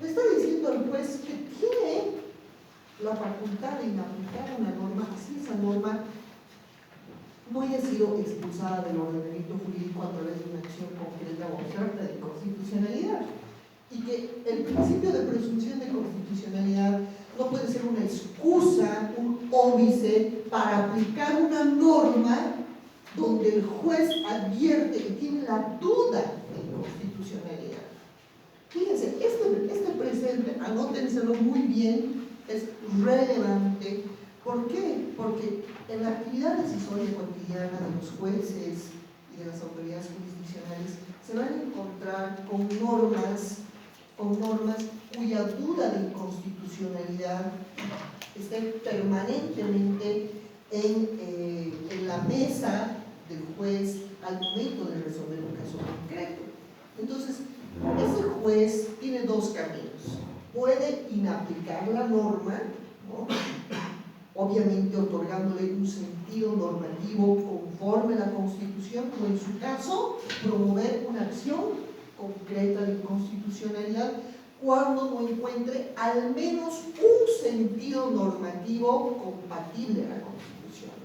Le está diciendo al juez que tiene la facultad de inaplicar una norma si esa norma no haya sido expulsada del ordenamiento jurídico a través de una acción concreta o abstracta de inconstitucionalidad. Y que el principio de presunción de constitucionalidad no puede ser una excusa, un óbice para aplicar una norma donde el juez advierte que tiene la duda de constitucionalidad. Fíjense, este presente, anótenselo muy bien, es relevante. ¿Por qué? Porque en la actividad decisoria cotidiana de los jueces y de las autoridades jurisdiccionales se van a encontrar con normas cuya duda de inconstitucionalidad esté permanentemente en la mesa del juez al momento de resolver un caso concreto. Entonces, ese juez tiene dos caminos. Puede inaplicar la norma, ¿no?, obviamente otorgándole un sentido normativo conforme a la Constitución, o en su caso, promover una acción concreta de inconstitucionalidad cuando no encuentre al menos un sentido normativo compatible a la Constitución.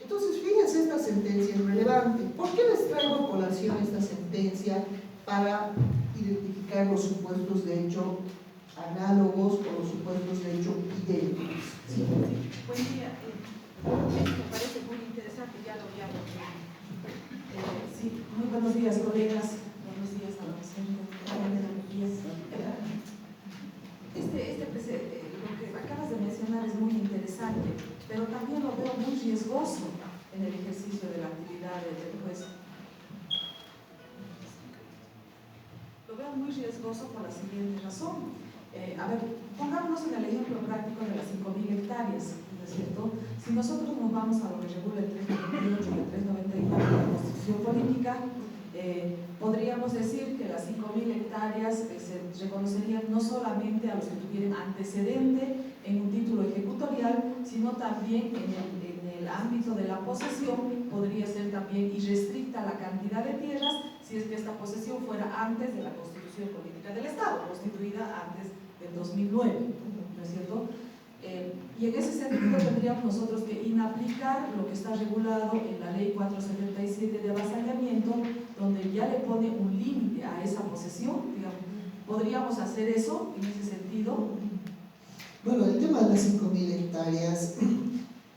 Entonces, fíjense, esta sentencia es relevante. ¿Por qué les traigo a colación esta sentencia? Para identificar los supuestos de hecho análogos o los supuestos de hecho idénticos. ¿Sí? Buen día. Me parece muy interesante, ya lo habíamos. Sí, muy buenos días, colegas. Buenos días a la presidenta. Lo que acabas de mencionar es muy interesante, pero también lo veo muy riesgoso en el ejercicio de la actividad del juez. Lo veo muy riesgoso por la siguiente razón. Pongámonos en el ejemplo práctico de las 5.000 hectáreas, ¿no es cierto? Si nosotros nos vamos a lo que regula el 398 y el 399 de la Constitución Política, podríamos decir que las 5.000 hectáreas se reconocerían no solamente a los que tuvieran antecedente en un título ejecutorial, sino también en el ámbito de la posesión. Podría ser también irrestricta la cantidad de tierras si es que esta posesión fuera antes de la Constitución Política del Estado, constituida antes del 2009, ¿no es cierto? Y en ese sentido tendríamos nosotros que inaplicar lo que está regulado en la Ley 477 de avasallamiento, donde ya le pone un límite a esa posesión, digamos. ¿Podríamos hacer eso en ese sentido? Bueno, el tema de las 5.000 hectáreas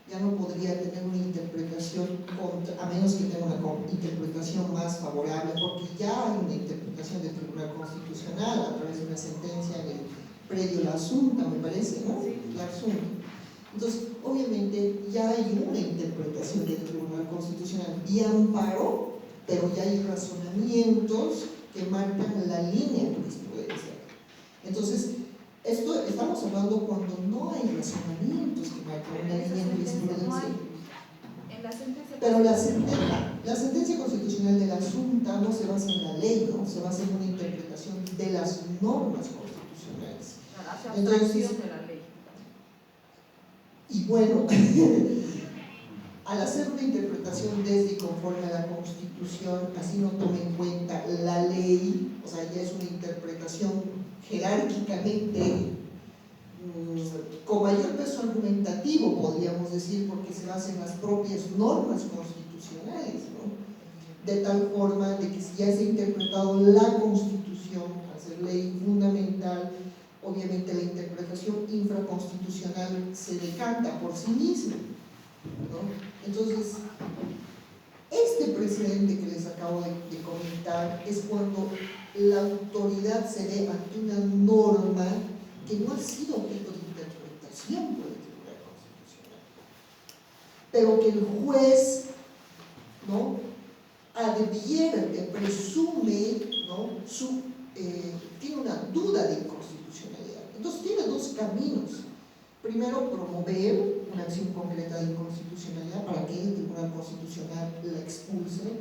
ya no podría tener una interpretación, a menos que tenga una interpretación más favorable, porque ya hay una interpretación del Tribunal Constitucional a través de una sentencia en el predio La Asunta, me parece, ¿no? Sí. La Asunta. Entonces, obviamente ya hay una interpretación del Tribunal Constitucional y amparo, pero ya hay razonamientos que marcan la línea jurisprudencial. Entonces, esto estamos hablando cuando no hay razonamientos que marcan una línea jurisprudencial. Pero la sentencia constitucional de la Asunta no se basa en la ley, ¿no? Se basa en una interpretación de las normas constitucionales. Entonces, de la ley. Y bueno, al hacer una interpretación desde y conforme a la Constitución, así no toma en cuenta la ley, o sea, ya es una interpretación jerárquicamente con mayor peso argumentativo, podríamos decir, porque se basa en las propias normas constitucionales, ¿no? De tal forma de que si ya se ha interpretado la Constitución, al ser ley fundamental, obviamente la interpretación infraconstitucional se decanta por sí misma, ¿no? Entonces, este precedente que les acabo de comentar es cuando la autoridad se ve ante una norma que no ha sido objeto de interpretación por el Tribunal Constitucional, pero que el juez, ¿no?, advierte, presume, ¿no?, tiene una duda de inconstitucionalidad. Entonces tiene dos caminos. Primero, promover una acción concreta de inconstitucionalidad para que el Tribunal Constitucional la expulse,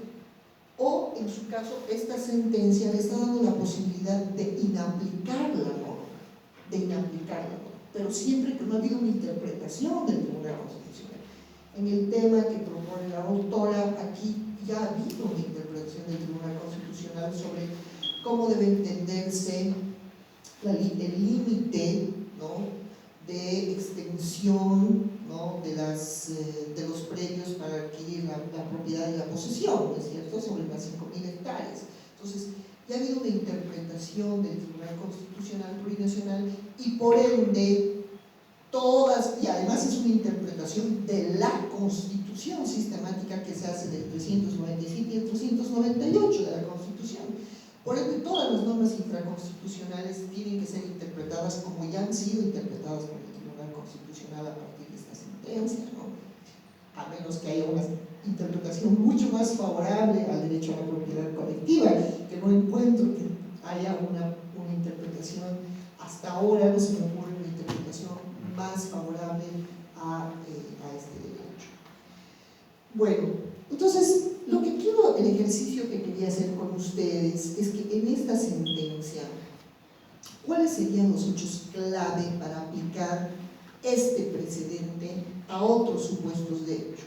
o en su caso esta sentencia le está dando la posibilidad de inaplicar la norma, pero siempre que no ha habido una interpretación del Tribunal Constitucional. En el tema que propone la autora, aquí ya ha habido una interpretación del Tribunal Constitucional sobre cómo debe entenderse el límite, ¿no?, de extensión, ¿no?, de los predios para adquirir la propiedad y la posesión, ¿no es cierto?, sobre las 5.000 hectáreas. Entonces, ya ha habido una interpretación del Tribunal Constitucional Plurinacional y por ende, y además es una interpretación de la Constitución sistemática que se hace del 397 y el 398 de la Constitución. Por ende, todas las normas infraconstitucionales tienen que ser interpretadas como ya han sido interpretadas por el Tribunal Constitucional a partir de esta sentencia, ¿no?, a menos que haya una interpretación mucho más favorable al derecho a la propiedad colectiva, que no encuentro que haya una interpretación, hasta ahora no se me ocurre una interpretación más favorable a este derecho. Bueno, entonces, el ejercicio que quería hacer con ustedes es que en esta sentencia, ¿cuáles serían los hechos clave para aplicar este precedente a otros supuestos de hecho?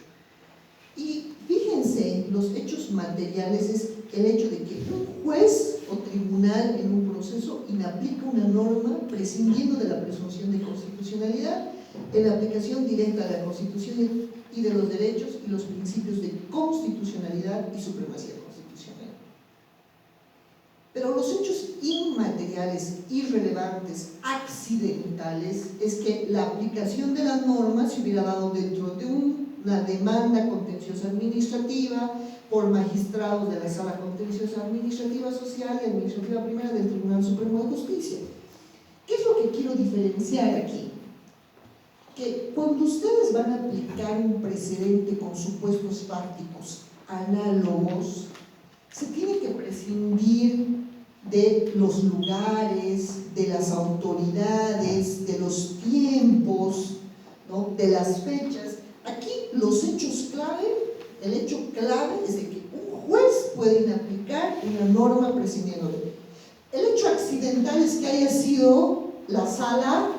Y fíjense, los hechos materiales es el hecho de que un juez o tribunal en un proceso inaplica una norma prescindiendo de la presunción de constitucionalidad en la aplicación directa de la Constitución y de los derechos y los principios de constitucionalidad y supremacía constitucional. Pero los hechos inmateriales, irrelevantes, accidentales, es que la aplicación de la norma se hubiera dado dentro de una demanda contenciosa administrativa por magistrados de la Sala Contenciosa Administrativa Social y Administrativa Primera del Tribunal Supremo de Justicia. ¿Qué es lo que quiero diferenciar aquí? Que cuando ustedes van a aplicar un precedente con supuestos fácticos análogos, se tiene que prescindir de los lugares, de las autoridades, de los tiempos, ¿no?, de las fechas. Aquí los hechos clave, el hecho clave es de que un juez puede aplicar una norma prescindiendo de. El hecho accidental es que haya sido la Sala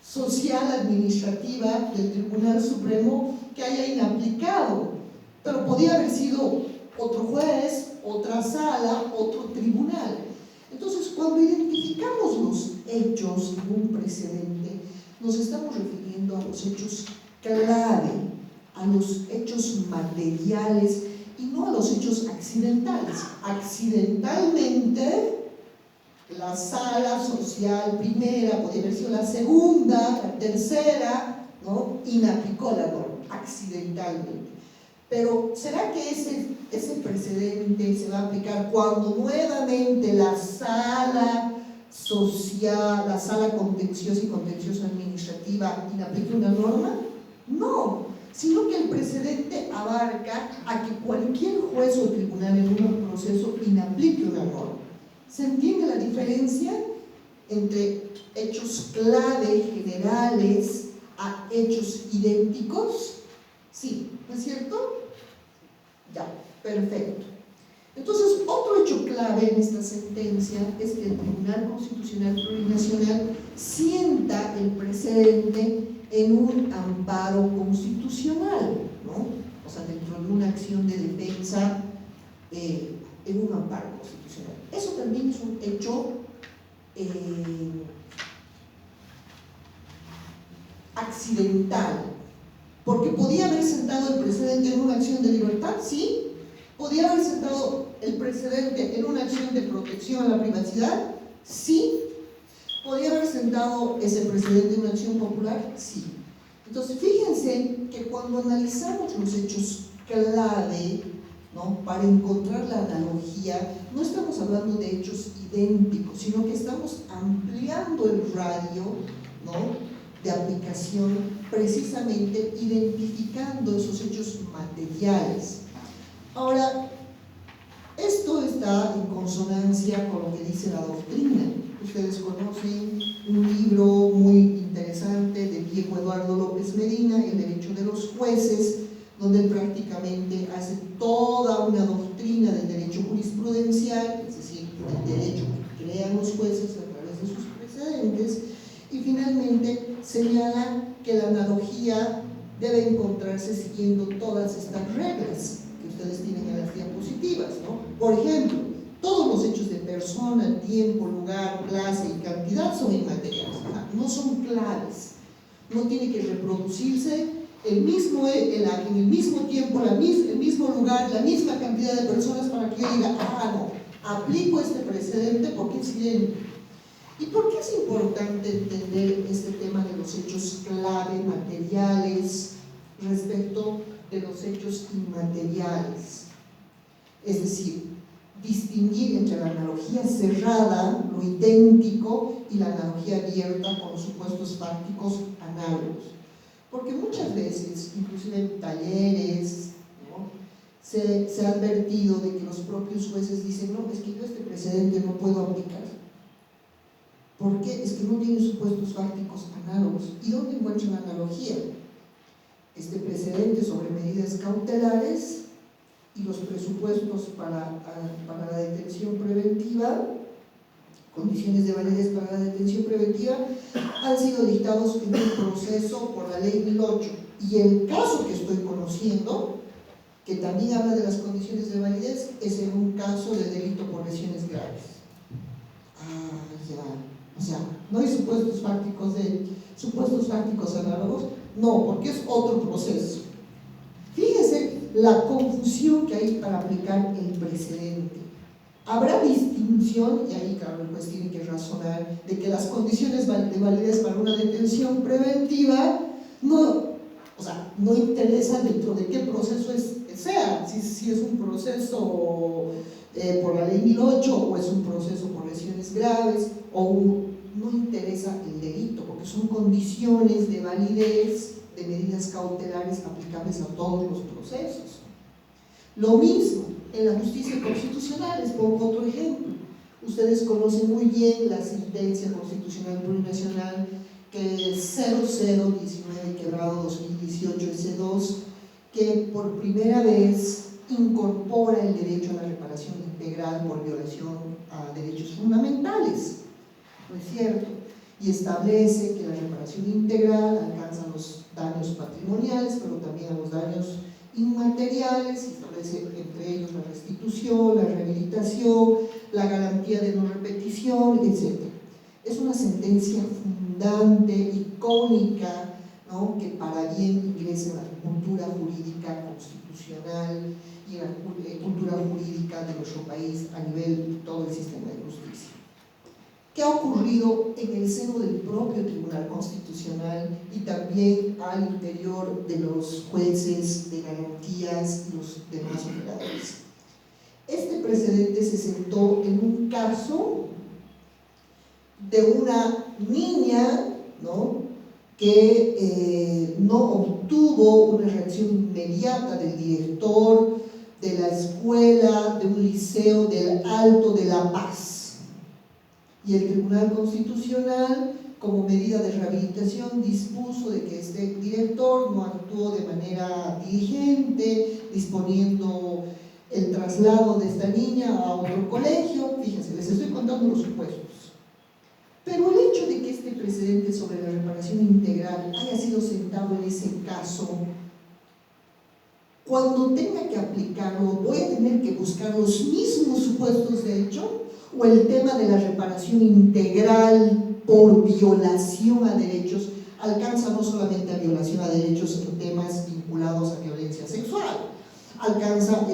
Social Administrativa del Tribunal Supremo que haya inaplicado, pero podía haber sido otro juez, otra sala, otro tribunal. Entonces, cuando identificamos los hechos de un precedente, nos estamos refiriendo a los hechos clave, a los hechos materiales y no a los hechos accidentales. Accidentalmente, la Sala Social Primera, podría haber sido la segunda, la tercera, ¿no?, inaplicó la norma, accidentalmente. Pero, ¿será que ese precedente se va a aplicar cuando nuevamente la Sala Social, la Sala Contenciosa y Contenciosa Administrativa inaplique una norma? No, sino que el precedente abarca a que cualquier juez o tribunal en un proceso inaplique una norma. ¿Se entiende la diferencia entre hechos clave generales a hechos idénticos? Sí, ¿no es cierto? Ya, perfecto. Entonces, otro hecho clave en esta sentencia es que el Tribunal Constitucional Plurinacional sienta el precedente en un amparo constitucional, ¿no? O sea, dentro de una acción de defensa en un amparo constitucional. Eso también es un hecho accidental, porque podía haber sentado el precedente en una acción de libertad, sí. Podía haber sentado el precedente en una acción de protección a la privacidad, sí. Podía haber sentado ese precedente en una acción popular, sí. Entonces, fíjense que cuando analizamos los hechos clave, ¿no?, para encontrar la analogía, no estamos hablando de hechos idénticos, sino que estamos ampliando el radio, ¿no?, de aplicación, precisamente identificando esos hechos materiales. Ahora, esto está en consonancia con lo que dice la doctrina. Ustedes conocen un libro muy interesante de Diego Eduardo López Medina, El Derecho de los Jueces, donde él prácticamente hace toda una doctrina del derecho jurisprudencial, es decir, el derecho que crean los jueces a través de sus precedentes, y finalmente señala que la analogía debe encontrarse siguiendo todas estas reglas que ustedes tienen en las diapositivas, ¿no? Por ejemplo, todos los hechos de persona, tiempo, lugar, clase y cantidad realidad son inmateriales, no son claves, no tiene que reproducirse en el mismo tiempo, el mismo lugar, la misma cantidad de personas para que yo diga, no, aplico este precedente porque es bien. ¿Y por qué es importante entender este tema de los hechos clave materiales respecto de los hechos inmateriales? Es decir, distinguir entre la analogía cerrada, lo idéntico, y la analogía abierta con los supuestos fácticos análogos. Porque muchas veces, inclusive en talleres, ¿no?, se ha advertido de que los propios jueces dicen, no, es que yo este precedente no puedo aplicar. ¿Por qué? Es que no tiene supuestos fácticos análogos. ¿Y dónde encuentran la analogía? Este precedente sobre medidas cautelares y los presupuestos para la detención preventiva, condiciones de validez para la detención preventiva, han sido dictados en un proceso por la ley 1008. Y el caso que estoy conociendo, que también habla de las condiciones de validez, es en un caso de delito por lesiones graves. O sea, no hay supuestos fácticos análogos, no, porque es otro proceso. Fíjense la confusión que hay para aplicar el precedente. Habrá distinción, y ahí claro, el juez tiene que razonar, de que las condiciones de validez para una detención preventiva no interesa dentro de qué proceso sea, si es un proceso por la ley 1008 o es un proceso por lesiones graves, no interesa el delito, porque son condiciones de validez de medidas cautelares aplicables a todos los procesos. Lo mismo en la justicia constitucional. Les pongo otro ejemplo. Ustedes conocen muy bien la sentencia constitucional plurinacional que es 0019/2018 S2, que por primera vez incorpora el derecho a la reparación integral por violación a derechos fundamentales, ¿no es cierto? Y establece que la reparación integral alcanza los daños patrimoniales, pero también a los daños inmateriales, y establece entre ellos la restitución, la rehabilitación, la garantía de no repetición, etc. Es una sentencia fundante, icónica, ¿no?, que para bien ingrese en la cultura jurídica constitucional y en la cultura jurídica de nuestro país a nivel de todo el sistema de justicia. ¿Qué ha ocurrido en el seno del propio Tribunal Constitucional y también al interior de los jueces de garantías y los demás operadores? Este precedente se sentó en un caso de una niña, ¿no?, que no obtuvo una reacción inmediata del director de la escuela de un liceo del Alto de La Paz. Y el Tribunal Constitucional, como medida de rehabilitación, dispuso de que este director no actuó de manera diligente, disponiendo el traslado de esta niña a otro colegio. Fíjense, les estoy contando los supuestos. Pero el hecho de que este precedente sobre la reparación integral haya sido sentado en ese caso, cuando tenga que aplicarlo, voy a tener que buscar los mismos supuestos de hecho, o el tema de la reparación integral por violación a derechos alcanza no solamente a violación a derechos en temas vinculados a violencia sexual, alcanza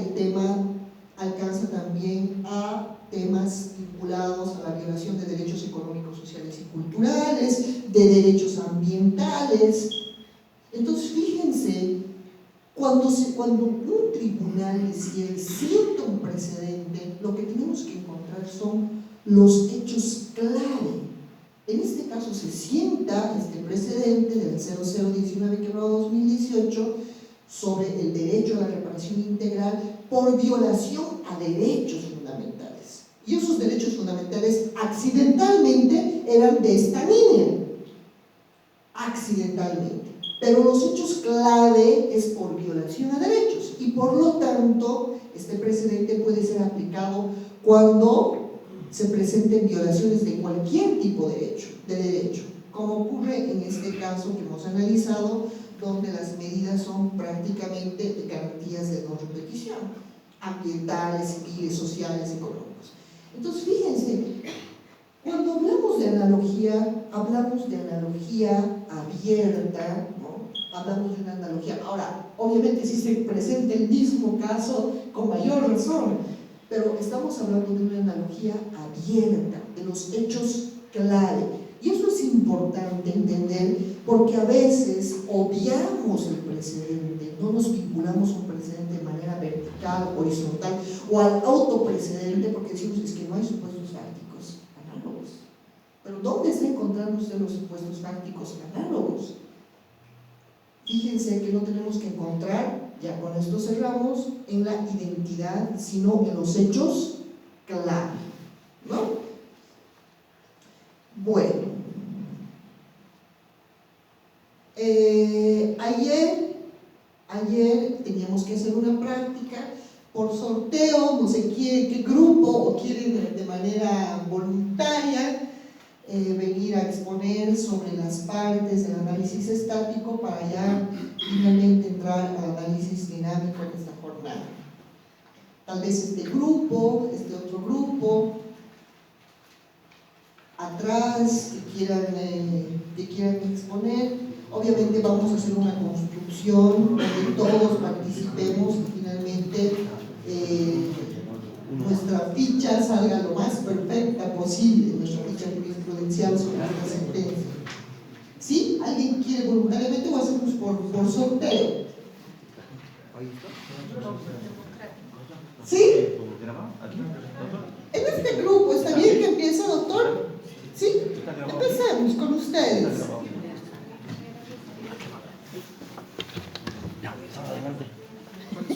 también a temas vinculados a la violación de derechos económicos, sociales y culturales, de derechos ambientales. Entonces fíjense, cuando un tribunal sienta un precedente, lo que tenemos que encontrar son los hechos clave. En este caso se sienta este precedente del 0019/2018 sobre el derecho a la reparación integral por violación a derechos fundamentales. Y esos derechos fundamentales accidentalmente eran de esta niña. Accidentalmente. Pero los hechos clave es por violación a derechos, y por lo tanto este precedente puede ser aplicado cuando se presenten violaciones de cualquier tipo de derecho, como ocurre en este caso que hemos analizado, donde las medidas son prácticamente de garantías de no repetición, ambientales, civiles, sociales, económicos. Entonces fíjense, Cuando hablamos de analogía, hablamos de analogía abierta, ¿no? Hablamos de una analogía. Ahora, obviamente, si se presenta el mismo caso, con mayor razón, pero estamos hablando de una analogía abierta, de los hechos clave. Y eso es importante entender porque a veces obviamos el precedente, no nos vinculamos a un precedente de manera vertical, horizontal o al autoprecedente porque decimos es que no hay supuestos fácticos análogos. Pero ¿dónde está encontrando usted los supuestos fácticos análogos? Fíjense que no tenemos que encontrar, ya con esto cerramos, en la identidad, sino en los hechos clave, ¿no? Bueno, ayer teníamos que hacer una práctica por sorteo, no sé qué grupo o quieren de manera voluntaria venir a exponer sobre las partes del análisis estático para ya finalmente entrar al análisis dinámico de esta jornada. Tal vez este grupo, este otro grupo, atrás que quieran exponer. Obviamente vamos a hacer una construcción donde todos participemos y finalmente nuestra ficha salga lo más perfecta posible, nuestra ficha jurisprudencial sobre esta sentencia. ¿Sí? ¿Alguien quiere voluntariamente o hacemos por sorteo? ¿Sí? En este grupo, ¿está bien que empiece, doctor? ¿Sí? Empecemos con ustedes.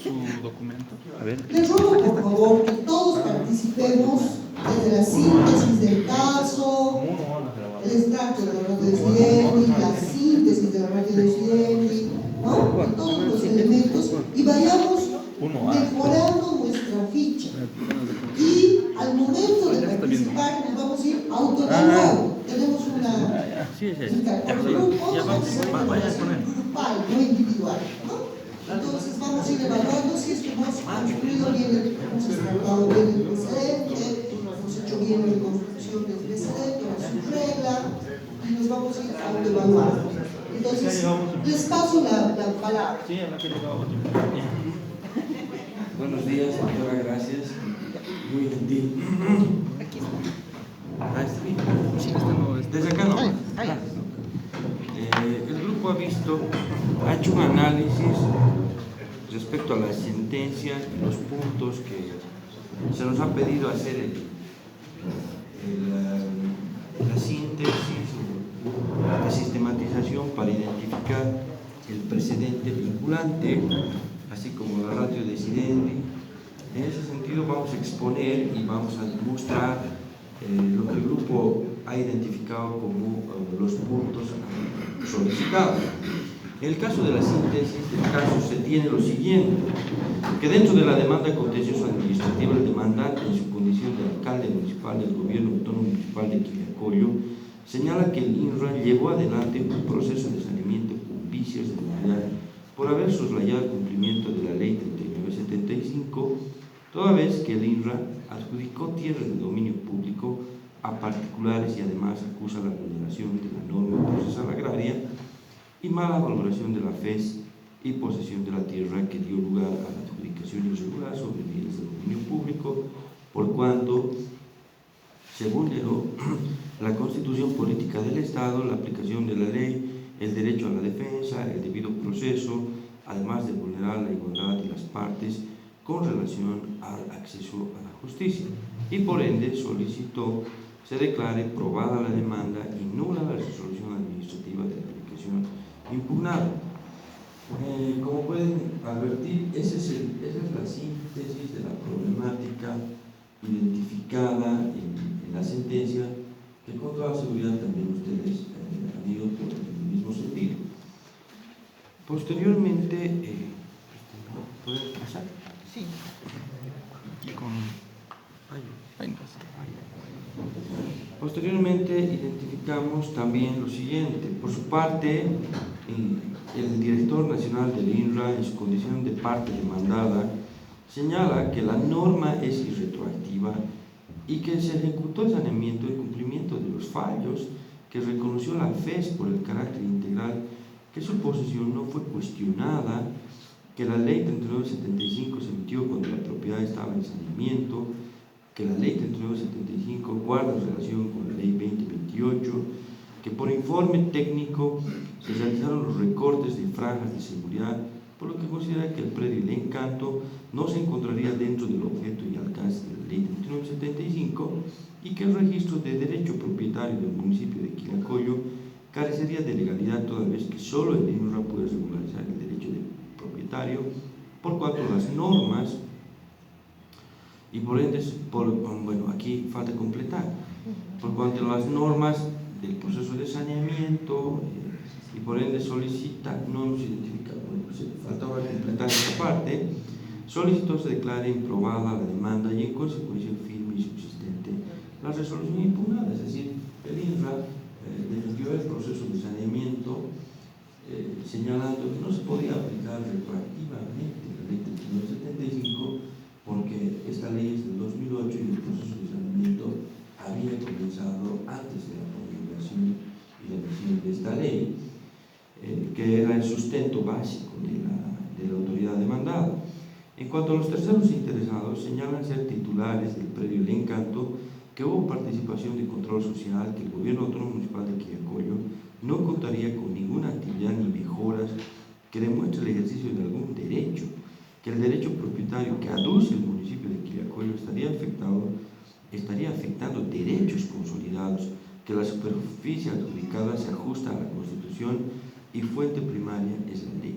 Su documento. A ver. Les ruego por favor que todos participemos desde la síntesis del caso, el extracto de la ratio de Occidente, la síntesis de la ratio de Occidente, ¿no? De todos los elementos y vayamos mejorando nuestra ficha. Y al momento de participar nos vamos a ir autoevaluando. Tenemos una ficha por grupos, grupal, no individual, ¿no? Entonces vamos a ir evaluando si es que hemos construido bien, hemos extractado bien el precedente, hemos hecho bien la reconstrucción del precedente, su regla, y nos vamos a ir autoevaluando. Entonces, les paso la palabra. Sí, a la que llegaba. Buenos días, doctora, gracias. Muy gentil. Ah, ¿está bien? Sí, esta no es. Desde acá no. El grupo ha hecho un análisis respecto a la sentencia y los puntos que se nos ha pedido hacer la síntesis, la sistematización para identificar el precedente vinculante, así como la ratio decidendi. En ese sentido vamos a exponer y vamos a mostrar lo que el grupo ha identificado como los puntos solicitados. En el caso de la síntesis del caso se tiene lo siguiente, que dentro de la demanda contencioso administrativa, el demandante en su condición de alcalde municipal del gobierno autónomo municipal de Quillacollo señala que el INRA llevó adelante un proceso de saneamiento con vicios de unidad por haber soslayado el cumplimiento de la ley 3975, toda vez que el INRA adjudicó tierras de dominio público a particulares y además acusa la vulneración de la norma procesal agraria y mala valoración de la FES y posesión de la tierra que dio lugar a la adjudicación irregular sobre bienes de dominio público, por cuanto se vulneró la Constitución Política del Estado, la aplicación de la ley, el derecho a la defensa, el debido proceso, además de vulnerar la igualdad de las partes con relación al acceso a la justicia, y por ende solicitó se declare probada la demanda y nula la resolución administrativa de la aplicación impugnada. Como pueden advertir, esa es la síntesis de la problemática identificada en la sentencia, que con toda seguridad también ustedes han ido por el mismo sentido. Posteriormente, ¿pueden pasar? Sí. Aquí con. Ahí no. Posteriormente identificamos también lo siguiente. Por su parte, el director nacional del INRA, en su condición de parte demandada, señala que la norma es irretroactiva y que se ejecutó el saneamiento en cumplimiento de los fallos que reconoció la FES por el carácter integral, que su posesión no fue cuestionada, que la ley 3975 se emitió cuando la propiedad estaba en saneamiento, que la ley 3975 guarda relación con la ley 2028, que por informe técnico se realizaron los recortes de franjas de seguridad, por lo que considera que el predio El Encanto no se encontraría dentro del objeto y alcance de la ley 3975 y que el registro de derecho propietario del municipio de Quillacollo carecería de legalidad toda vez que solo el INRA puede regularizar el derecho de propietario, por cuanto las normas y por ende, bueno, aquí falta completar, por cuanto las normas del proceso de saneamiento y por ende solicita, no hemos identificado, bueno, pues faltaba completar esta parte, solicitó se declare improbada la demanda y en consecuencia firme y subsistente la resolución impugnada, es decir, el INRA defendió el proceso de saneamiento señalando que no se podía aplicar retroactivamente la ley 3975 porque esta ley es del 2008 y el proceso de saneamiento había comenzado antes de la promulgación y la emisión de esta ley, que era el sustento básico de la autoridad demandada. En cuanto a los terceros interesados, señalan ser titulares del predio El Encanto, que hubo participación de control social, que el gobierno autónomo municipal de Quillacollo no contaría con ninguna actividad ni mejoras que demuestre el ejercicio de algún derecho, que el derecho propietario que aduce el municipio de Quillacollo estaría afectando derechos consolidados, que la superficie adjudicada se ajusta a la Constitución y fuente primaria es la ley,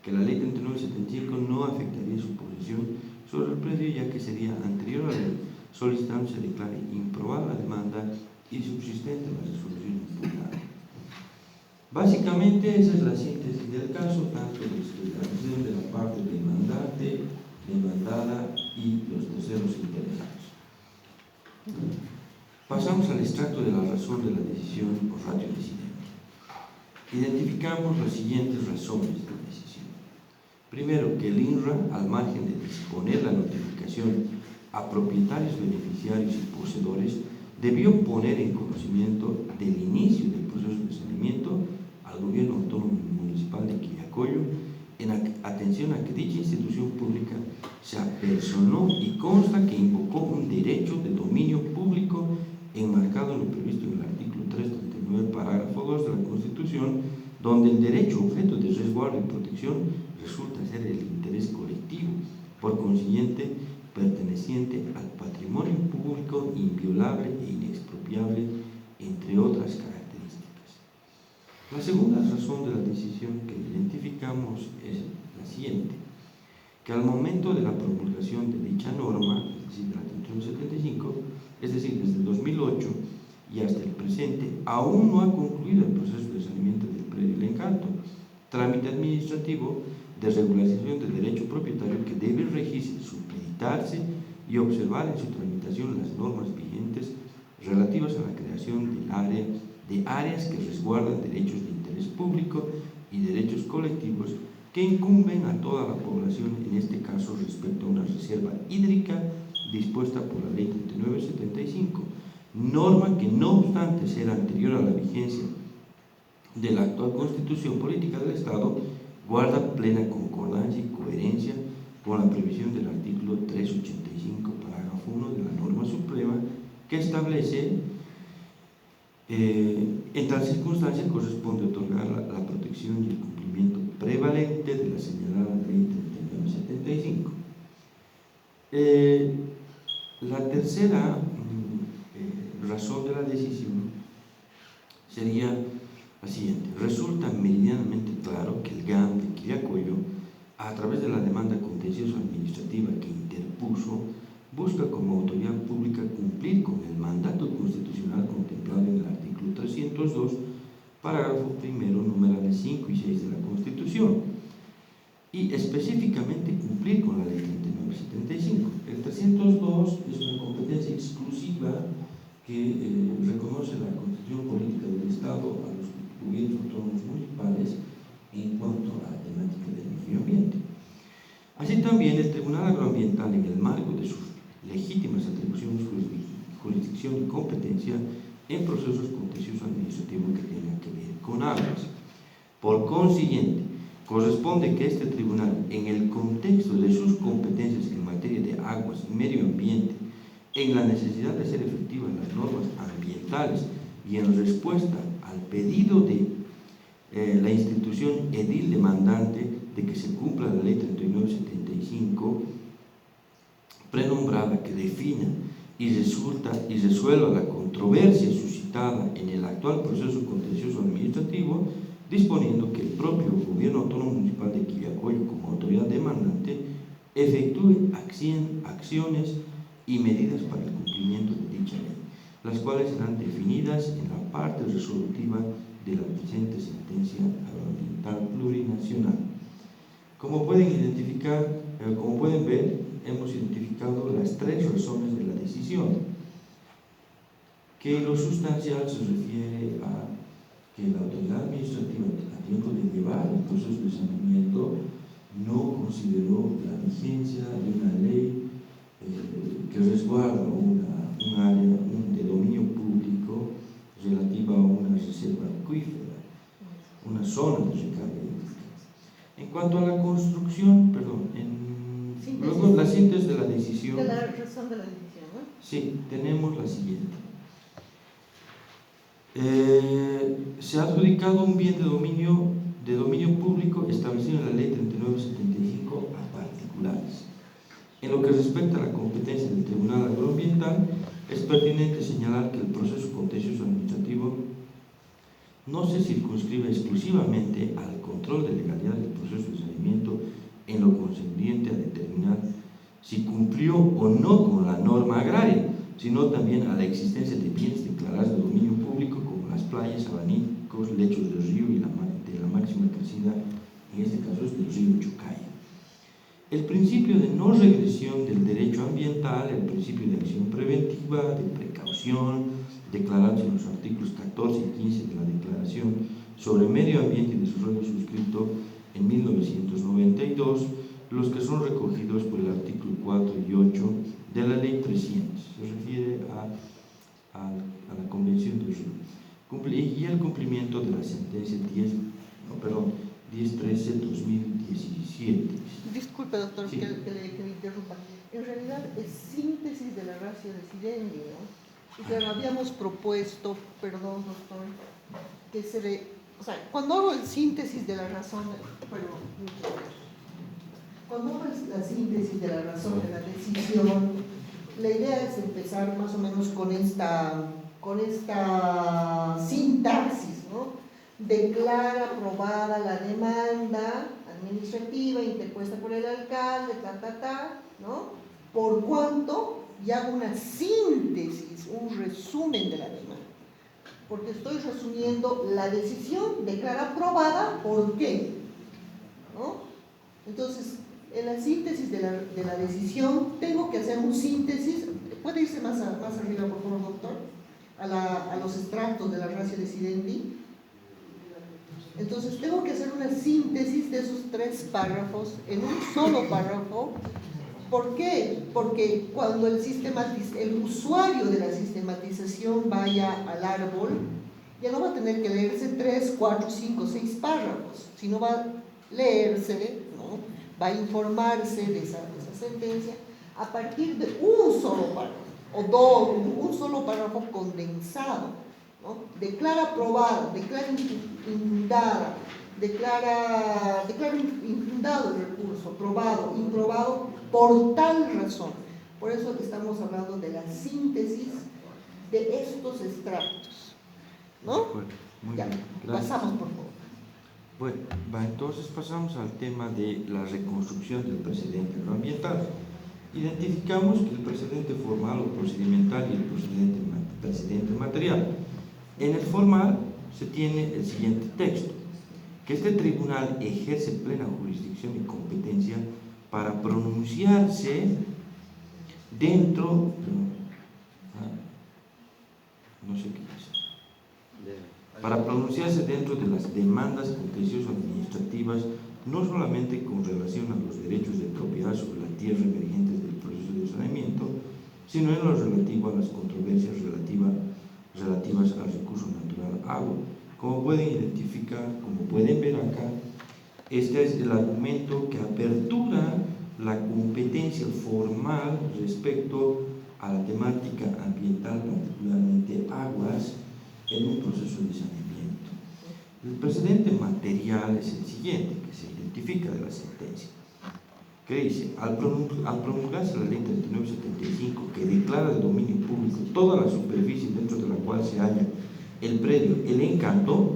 que la ley 3975 no afectaría su posesión sobre el predio ya que sería anterior a la ley, solicitando se declare improbada la demanda y subsistente la resolución impugnada. Básicamente esa es la síntesis del caso, tanto desde la visión de la parte demandante, demandada y los terceros interesados. Pasamos al extracto de la razón de la decisión por ratio decidente. Identificamos las siguientes razones de la decisión. Primero, que el INRA, al margen de disponer la notificación a propietarios, beneficiarios y poseedores, debió poner en conocimiento del inicio del proceso de saneamiento al gobierno autónomo municipal de Quillacollo, en atención a que dicha institución pública se apersonó y consta que invocó un derecho de dominio público enmarcado en lo previsto en el artículo 339, parágrafo 2 de la Constitución, donde el derecho objeto de resguardo y protección resulta ser el interés colectivo, por consiguiente perteneciente al patrimonio público inviolable e inexpropiable, entre otras características. La segunda razón de la decisión que identificamos es la siguiente, que al momento de la promulgación de dicha norma, es decir, de la 3175, es decir, desde el 2008 y hasta el presente, aún no ha concluido el proceso de saneamiento del predio El Encanto, trámite administrativo de regularización del derecho propietario que debe regirse, supeditarse y observar en su tramitación las normas vigentes relativas a la creación de áreas que resguardan derechos de interés público y derechos colectivos que incumben a toda la población, en este caso respecto a una reserva hídrica dispuesta por la ley 3975, norma que no obstante ser anterior a la vigencia de la actual Constitución Política del Estado, guarda plena concordancia y coherencia con la previsión del artículo 385, parágrafo 1 de la norma suprema, que establece en tal circunstancia corresponde otorgar la protección y el cumplimiento prevalente de la señalada ley 3975. La tercera razón de la decisión sería la siguiente. Resulta meridianamente claro que el GAM de Quillacollo, a través de la demanda contenciosa administrativa que interpuso, busca como autoridad pública cumplir con el mandato constitucional contemplado en el artículo 302, parágrafo primero, numerales 5 y 6 de la Constitución, y específicamente cumplir con la ley 3975. El 302 es una competencia exclusiva que reconoce la Constitución Política del Estado a los gobiernos autónomos municipales en cuanto a la temática del medio ambiente. Así también el Tribunal Agroambiental, en el marco de sus legítimas atribuciones jurisdicción y competencia en procesos contenciosos administrativos que tengan que ver con aguas. Por consiguiente, corresponde que este tribunal, en el contexto de sus competencias en materia de aguas y medio ambiente, en la necesidad de hacer efectivas las normas ambientales y en respuesta al pedido de la institución edil demandante de que se cumpla la ley 3975 prenombrada, que defina y resuelva la controversia suscitada en el actual proceso contencioso administrativo, disponiendo que el propio Gobierno Autónomo Municipal de Quillacollo, como autoridad demandante, efectúe acciones y medidas para el cumplimiento de dicha ley, las cuales serán definidas en la parte resolutiva de la presente sentencia agroambiental plurinacional. Como pueden ver, hemos identificado las 3 razones de la decisión, que en lo sustancial se refiere a que la autoridad administrativa, a tiempo de llevar el proceso de saneamiento, no consideró la vigencia de una ley que resguarda un área de dominio público relativa a una reserva acuífera, una zona de recarga hídrica. En cuanto a la construcción, luego la síntesis de la decisión. De la razón de la decisión, ¿no? Sí, tenemos la siguiente. Se ha adjudicado un bien de dominio público establecido en la ley 3975 a particulares. En lo que respecta a la competencia del Tribunal Agroambiental, es pertinente señalar que el proceso contencioso administrativo no se circunscribe exclusivamente al control de legalidad del proceso de saneamiento en lo concerniente a determinar si cumplió o no con la norma agraria, sino también a la existencia de bienes declarados de dominio público como las playas, abanicos, lechos del río y de la máxima crecida, en este caso es del río Chocaya. El principio de no regresión del derecho ambiental, el principio de acción preventiva, de precaución, declarados en los artículos 14 y 15 de la Declaración sobre Medio Ambiente y Desarrollo suscrito en 1992, los que son recogidos por el artículo 4 y 8 de la Ley 300, se refiere a la Convención de Río, y el cumplimiento de la sentencia 1013-2017. Disculpe, doctor, Sí. que le interrumpa. En realidad es síntesis de la ratio decidendi, ¿no? Y claro, habíamos propuesto, perdón, doctor, que cuando hago el síntesis de la razón, cuando hago la síntesis de la razón de la decisión, la idea es empezar más o menos con esta sintaxis, ¿no? Declara aprobada la demanda administrativa interpuesta por el alcalde, ¿no? Por cuanto, y hago una síntesis, un resumen de la demanda, porque estoy resumiendo la decisión, declara aprobada, ¿por qué? ¿No? Entonces, en la síntesis de la decisión, tengo que hacer un síntesis. ¿Puede irse más arriba, por favor, doctor? A los extractos de la ratio decidendi. Entonces, tengo que hacer una síntesis de esos 3 párrafos en un solo párrafo. ¿Por qué? Porque cuando el usuario de la sistematización vaya al árbol, ya no va a tener que leerse 3, 4, 5, 6 párrafos, sino va a leerse, ¿no? Va a informarse de esa sentencia a partir de un solo párrafo, un solo párrafo condensado, ¿no? Declara aprobada, declara infundada, declara infundado el recurso, aprobado, improbado, por tal razón. Por eso estamos hablando de la síntesis de estos extractos, ¿no? Bueno, muy ya, bien, gracias. pasamos por favor. Bueno, entonces pasamos al tema de la reconstrucción del precedente agroambiental. Identificamos que el precedente formal o procedimental y el precedente material. En el formal se tiene el siguiente texto: que este tribunal ejerce plena jurisdicción y competencia para pronunciarse dentro, para pronunciarse dentro de las demandas contenciosas administrativas, no solamente con relación a los derechos de propiedad sobre la tierra emergentes del proceso de saneamiento, sino en lo relativo a las controversias relativas al recurso natural agua. Como pueden identificar, como pueden ver acá, este es el argumento que apertura la competencia formal respecto a la temática ambiental, particularmente aguas, en un proceso de saneamiento. El precedente material es el siguiente, que se identifica de la sentencia, que dice: al promulgarse la ley 3975, que declara de dominio público toda la superficie dentro de la cual se halla el predio El Encanto,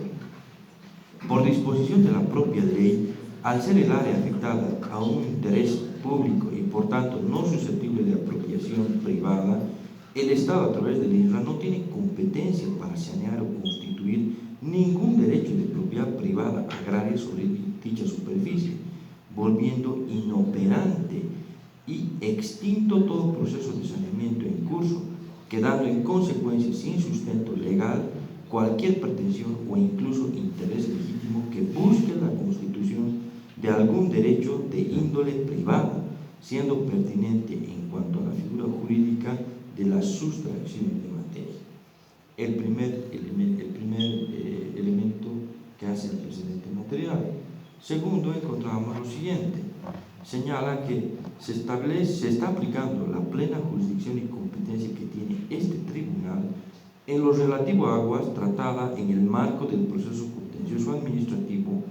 por disposición de la propia ley, al ser el área afectada a un interés público y por tanto no susceptible de apropiación privada, el Estado a través del INRA no tiene competencia para sanear o constituir ningún derecho de propiedad privada agraria sobre dicha superficie, volviendo inoperante y extinto todo proceso de saneamiento en curso, quedando en consecuencia sin sustento legal cualquier pretensión o incluso interés legítimo que busque la constitución de algún derecho de índole privada, siendo pertinente en cuanto a la figura jurídica de la sustracción de materia. El primer elemento que hace el precedente material. Segundo, encontramos lo siguiente: señala que se está aplicando la plena jurisdicción y competencia que tiene este tribunal en lo relativo a aguas tratada en el marco del proceso contencioso administrativo,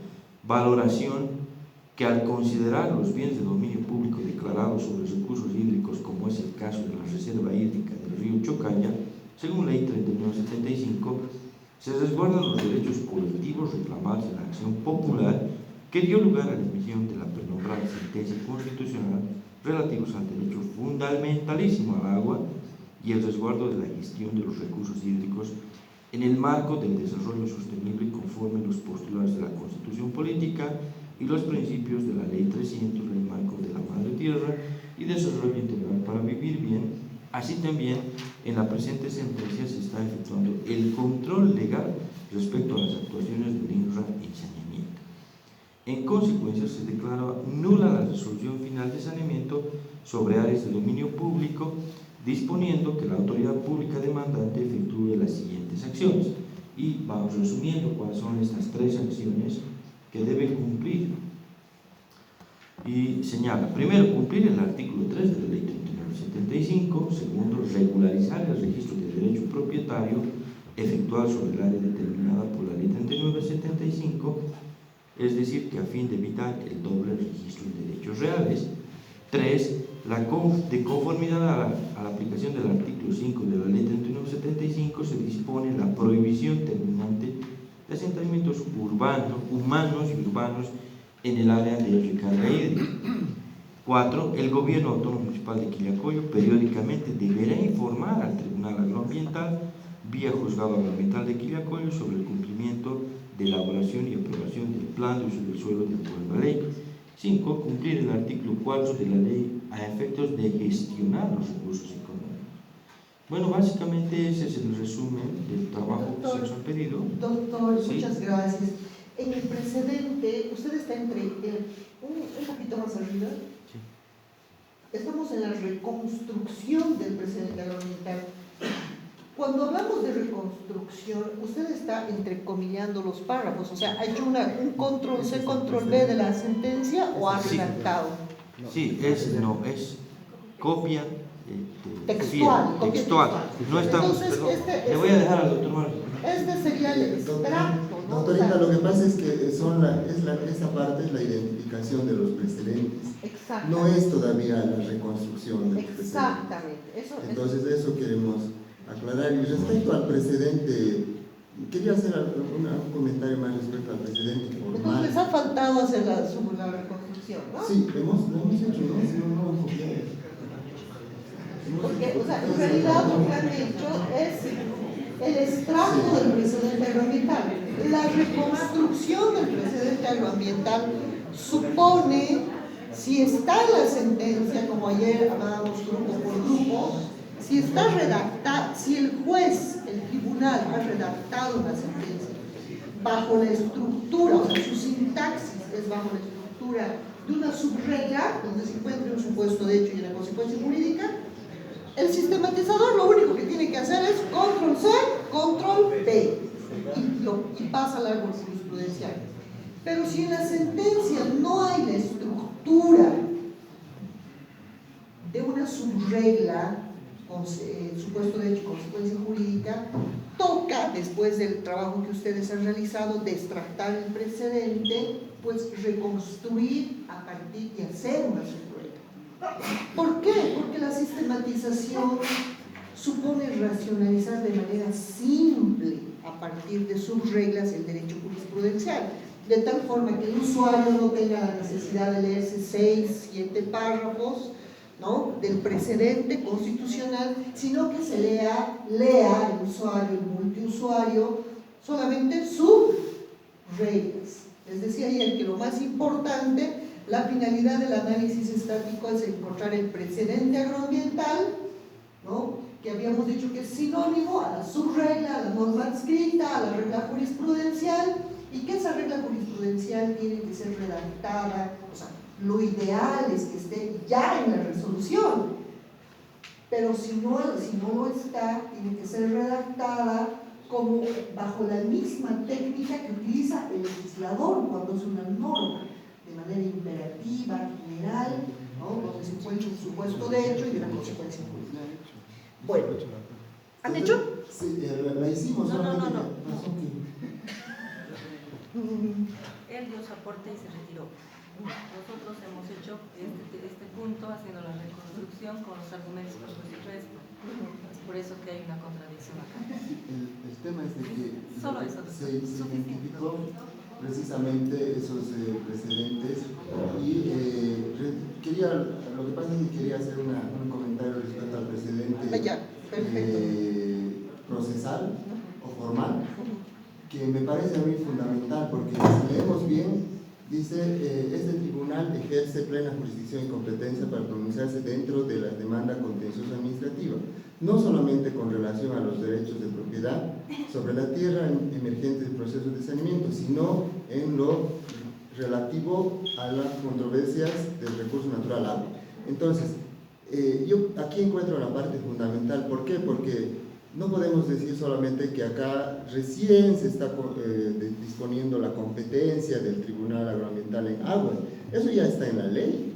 valoración que al considerar los bienes de dominio público declarados sobre recursos hídricos, como es el caso de la reserva hídrica del río Chocaya, según ley 3975, se resguardan los derechos colectivos reclamados en la acción popular que dio lugar a la emisión de la prenombrada sentencia constitucional relativos al derecho fundamentalísimo al agua y el resguardo de la gestión de los recursos hídricos en el marco del desarrollo sostenible conforme los postulados de la Constitución Política y los principios de la Ley 300, Ley Marco de la Madre Tierra y Desarrollo Integral para Vivir Bien. Así también, en la presente sentencia se está efectuando el control legal respecto a las actuaciones del INRA en saneamiento. En consecuencia, se declara nula la resolución final de saneamiento sobre áreas de dominio público, disponiendo que la autoridad pública demandante efectúe las siguientes acciones. Y vamos resumiendo cuáles son estas tres acciones que debe cumplir. Y señala: primero, cumplir el artículo 3 de la ley 3975. Segundo, regularizar el registro de derecho propietario efectuado sobre el área determinada por la ley 3975, es decir, que a fin de evitar el doble registro de derechos reales. 3. De conformidad a la aplicación del artículo 5 de la ley 3975, se dispone la prohibición terminante de asentamientos humanos y urbanos en el área de recarga hídrica. 4. El Gobierno Autónomo Municipal de Quillacollo periódicamente deberá informar al Tribunal Agroambiental vía Juzgado Agroambiental de Quillacollo sobre el cumplimiento de elaboración y aprobación del Plan de uso del suelo de acuerdo a la ley. 5. Cumplir el artículo 4 de la ley a efectos de gestionar los recursos económicos. Bueno, básicamente ese es el resumen del trabajo que se nos ha pedido. Doctor, Sí. muchas gracias. En el precedente, usted está entre un poquito más arriba. Sí. Estamos en la reconstrucción del precedente agroambiental. Cuando hablamos de reconstrucción, usted está entrecomillando los párrafos, o sea, ¿ha hecho un control C, control V de la sentencia o ha Sí. redactado? Sí, es copia Textual, fiel, copia textual. No estamos, Entonces, perdón, le voy a dejar al doctor Mario. Este sería el extracto, ¿no? Doctorita, lo que pasa es que esa parte es la identificación de los precedentes. Exacto. No es todavía la reconstrucción de los precedentes. Exactamente. Entonces eso queremos aclarar. Y respecto al precedente, quería hacer un comentario más respecto al precedente Entonces formal. les ha faltado hacer la reconstrucción, ¿no? Sí, lo hemos hecho, ¿no? Si no hemos copiado. Porque, o sea, en realidad lo que han hecho es el extracto del precedente agroambiental. La reconstrucción del precedente agroambiental supone, si está en la sentencia, como ayer hablábamos grupo por grupo, si está redactada, si el juez, el tribunal ha redactado una sentencia bajo la estructura, o sea, su sintaxis es bajo la estructura de una subregla, donde se encuentra un supuesto de hecho y una consecuencia jurídica, El sistematizador lo único que tiene que hacer es control C, control V y pasa al árbol jurisprudencial. Pero si en la sentencia no hay la estructura de una subregla, supuesto de hecho y consecuencia jurídica, toca, después del trabajo que ustedes han realizado, de extractar el precedente, pues reconstruir a partir y hacer una subregla. ¿Por qué? Porque la sistematización supone racionalizar de manera simple, a partir de subreglas, el derecho jurisprudencial, de tal forma que el usuario no tenga la necesidad de leerse 6, 7 párrafos, ¿no?, del precedente constitucional, sino que se lea el usuario, el multiusuario, solamente subreglas. Les decía ayer que lo más importante, la finalidad del análisis estático es encontrar el precedente agroambiental, ¿no?, que habíamos dicho que es sinónimo a la subregla, a la norma adscrita, a la regla jurisprudencial, y que esa regla jurisprudencial tiene que ser redactada, o sea, lo ideal es que esté ya en la resolución, pero si no lo está, tiene que ser redactada como bajo la misma técnica que utiliza el legislador cuando es una norma, de manera imperativa, general, ¿no?, donde se encuentra un supuesto de hecho y una consecuencia jurídica. Bueno, ¿han hecho? Sí, la hicimos. No. Él dio su aporte y se retiró. Nosotros hemos hecho este punto haciendo la reconstrucción con los argumentos que puso el resto. Es por eso que hay una contradicción acá. El tema es de que Solo eso, se identificó precisamente esos precedentes y lo que pasa es que quería hacer un comentario respecto al precedente procesal o formal, que me parece a mí fundamental, porque si leemos bien, dice, este tribunal ejerce plena jurisdicción y competencia para pronunciarse dentro de la demanda contenciosa administrativa, no solamente con relación a los derechos de propiedad sobre la tierra emergentes del proceso de saneamiento, sino en lo relativo a las controversias del recurso natural agua. Entonces, yo aquí encuentro la parte fundamental. ¿Por qué? Porque no podemos decir solamente que acá recién se está disponiendo la competencia del Tribunal Agroambiental en aguas. Eso ya está en la ley,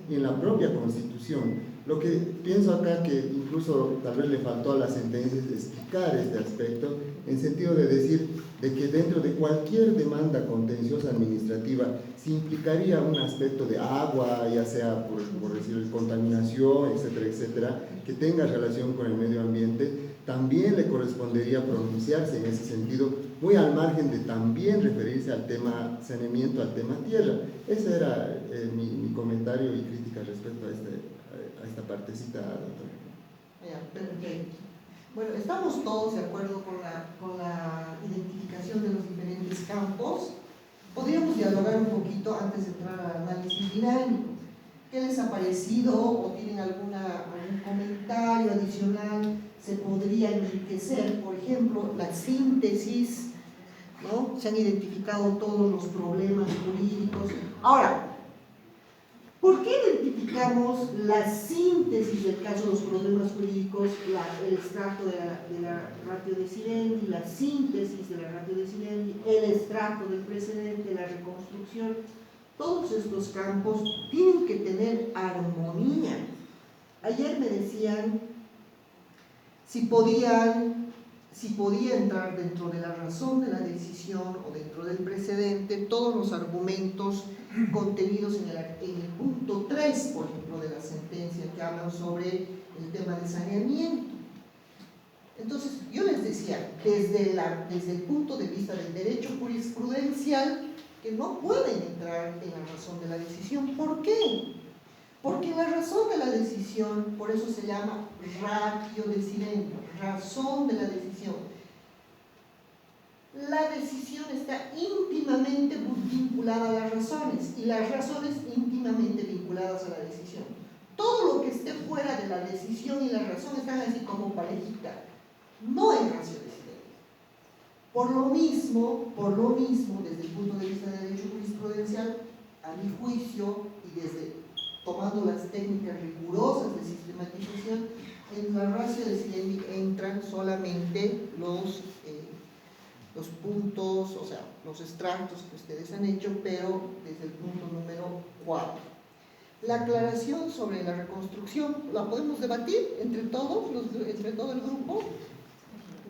en la propia Constitución. Lo que pienso acá que incluso tal vez le faltó a las sentencias explicar este aspecto, en sentido de decir de que dentro de cualquier demanda contenciosa administrativa si implicaría un aspecto de agua, ya sea por decir contaminación, etcétera, etcétera, que tenga relación con el medio ambiente, también le correspondería pronunciarse en ese sentido, muy al margen de también referirse al tema saneamiento, al tema tierra. Ese era mi comentario y crítica respecto a esta partecita, doctora. Ya, perfecto. Bueno, estamos todos de acuerdo con la identificación de los diferentes campos. Podríamos dialogar un poquito antes de entrar al análisis dinámico. ¿Qué les ha parecido o tienen algún comentario adicional? Se podría enriquecer, por ejemplo, la síntesis, ¿no? Se han identificado todos los problemas jurídicos. Ahora, ¿por qué identificamos la síntesis del caso de los problemas jurídicos, el extracto de la ratio decidendi, la síntesis de la ratio decidendi, el extracto del precedente, la reconstrucción? Todos estos campos tienen que tener armonía. Ayer me decían si podía entrar dentro de la razón de la decisión o dentro del precedente todos los argumentos contenidos en el punto 3, por ejemplo, de la sentencia, que hablan sobre el tema de saneamiento. Entonces, yo les decía, desde el punto de vista del derecho jurisprudencial, que no pueden entrar en la razón de la decisión. ¿Por qué? Porque la razón de la decisión, por eso se llama ratio decidendi, razón de la decisión. La decisión está íntimamente vinculada a las razones y las razones íntimamente vinculadas a la decisión. Todo lo que esté fuera de la decisión y la razón están así como parejita, no es ratio decidendi. Por lo mismo, desde el punto de vista del derecho jurisprudencial, a mi juicio, y tomando las técnicas rigurosas de sistematización, En la ratio de Silendi entran solamente los puntos, o sea, los extractos que ustedes han hecho, pero desde el punto número 4. La aclaración sobre la reconstrucción, ¿la podemos debatir entre todos, entre todo el grupo?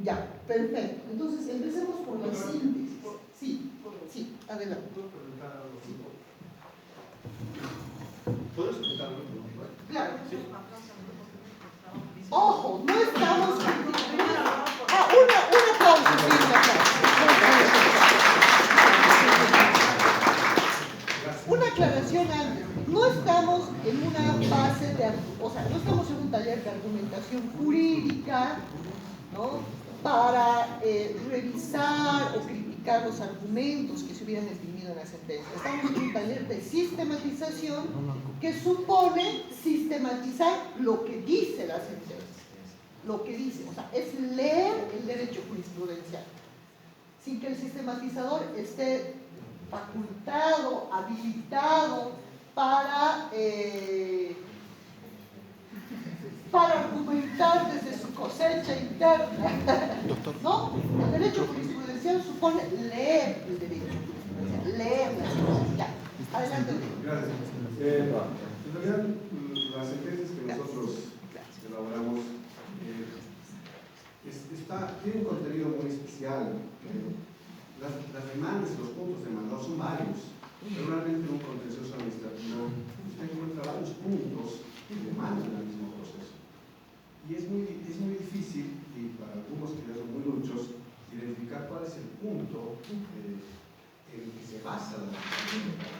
Ya, perfecto. Entonces, empecemos por la síntesis. Sí, sí, adelante. ¿Puedo explicar algo? Claro. Ojo, no estamos... una pausa, sí, una aclaración antes. No estamos en una fase de... O sea, no estamos en un taller de argumentación jurídica, ¿no?, para revisar o criticar los argumentos que se hubieran esgrimido en la sentencia. Estamos en un taller de sistematización que supone sistematizar lo que dice la sentencia. Lo que dice, o sea, es leer el derecho jurisprudencial, sin que el sistematizador esté facultado, habilitado para argumentar desde su cosecha interna. ¿No? El derecho jurisprudencial supone leer el derecho jurisprudencial, leer la sentencia. Adelante. Gracias. En realidad, las sentencias que nosotros elaboramos tienen un contenido muy especial. Las demandas, los puntos demandados son varios. Normalmente en un contencioso administrativo usted encuentra varios puntos que demandan el mismo proceso. Y es muy difícil, y para algunos que ya son muy luchos, identificar cuál es el punto en el que se basa la sentencia.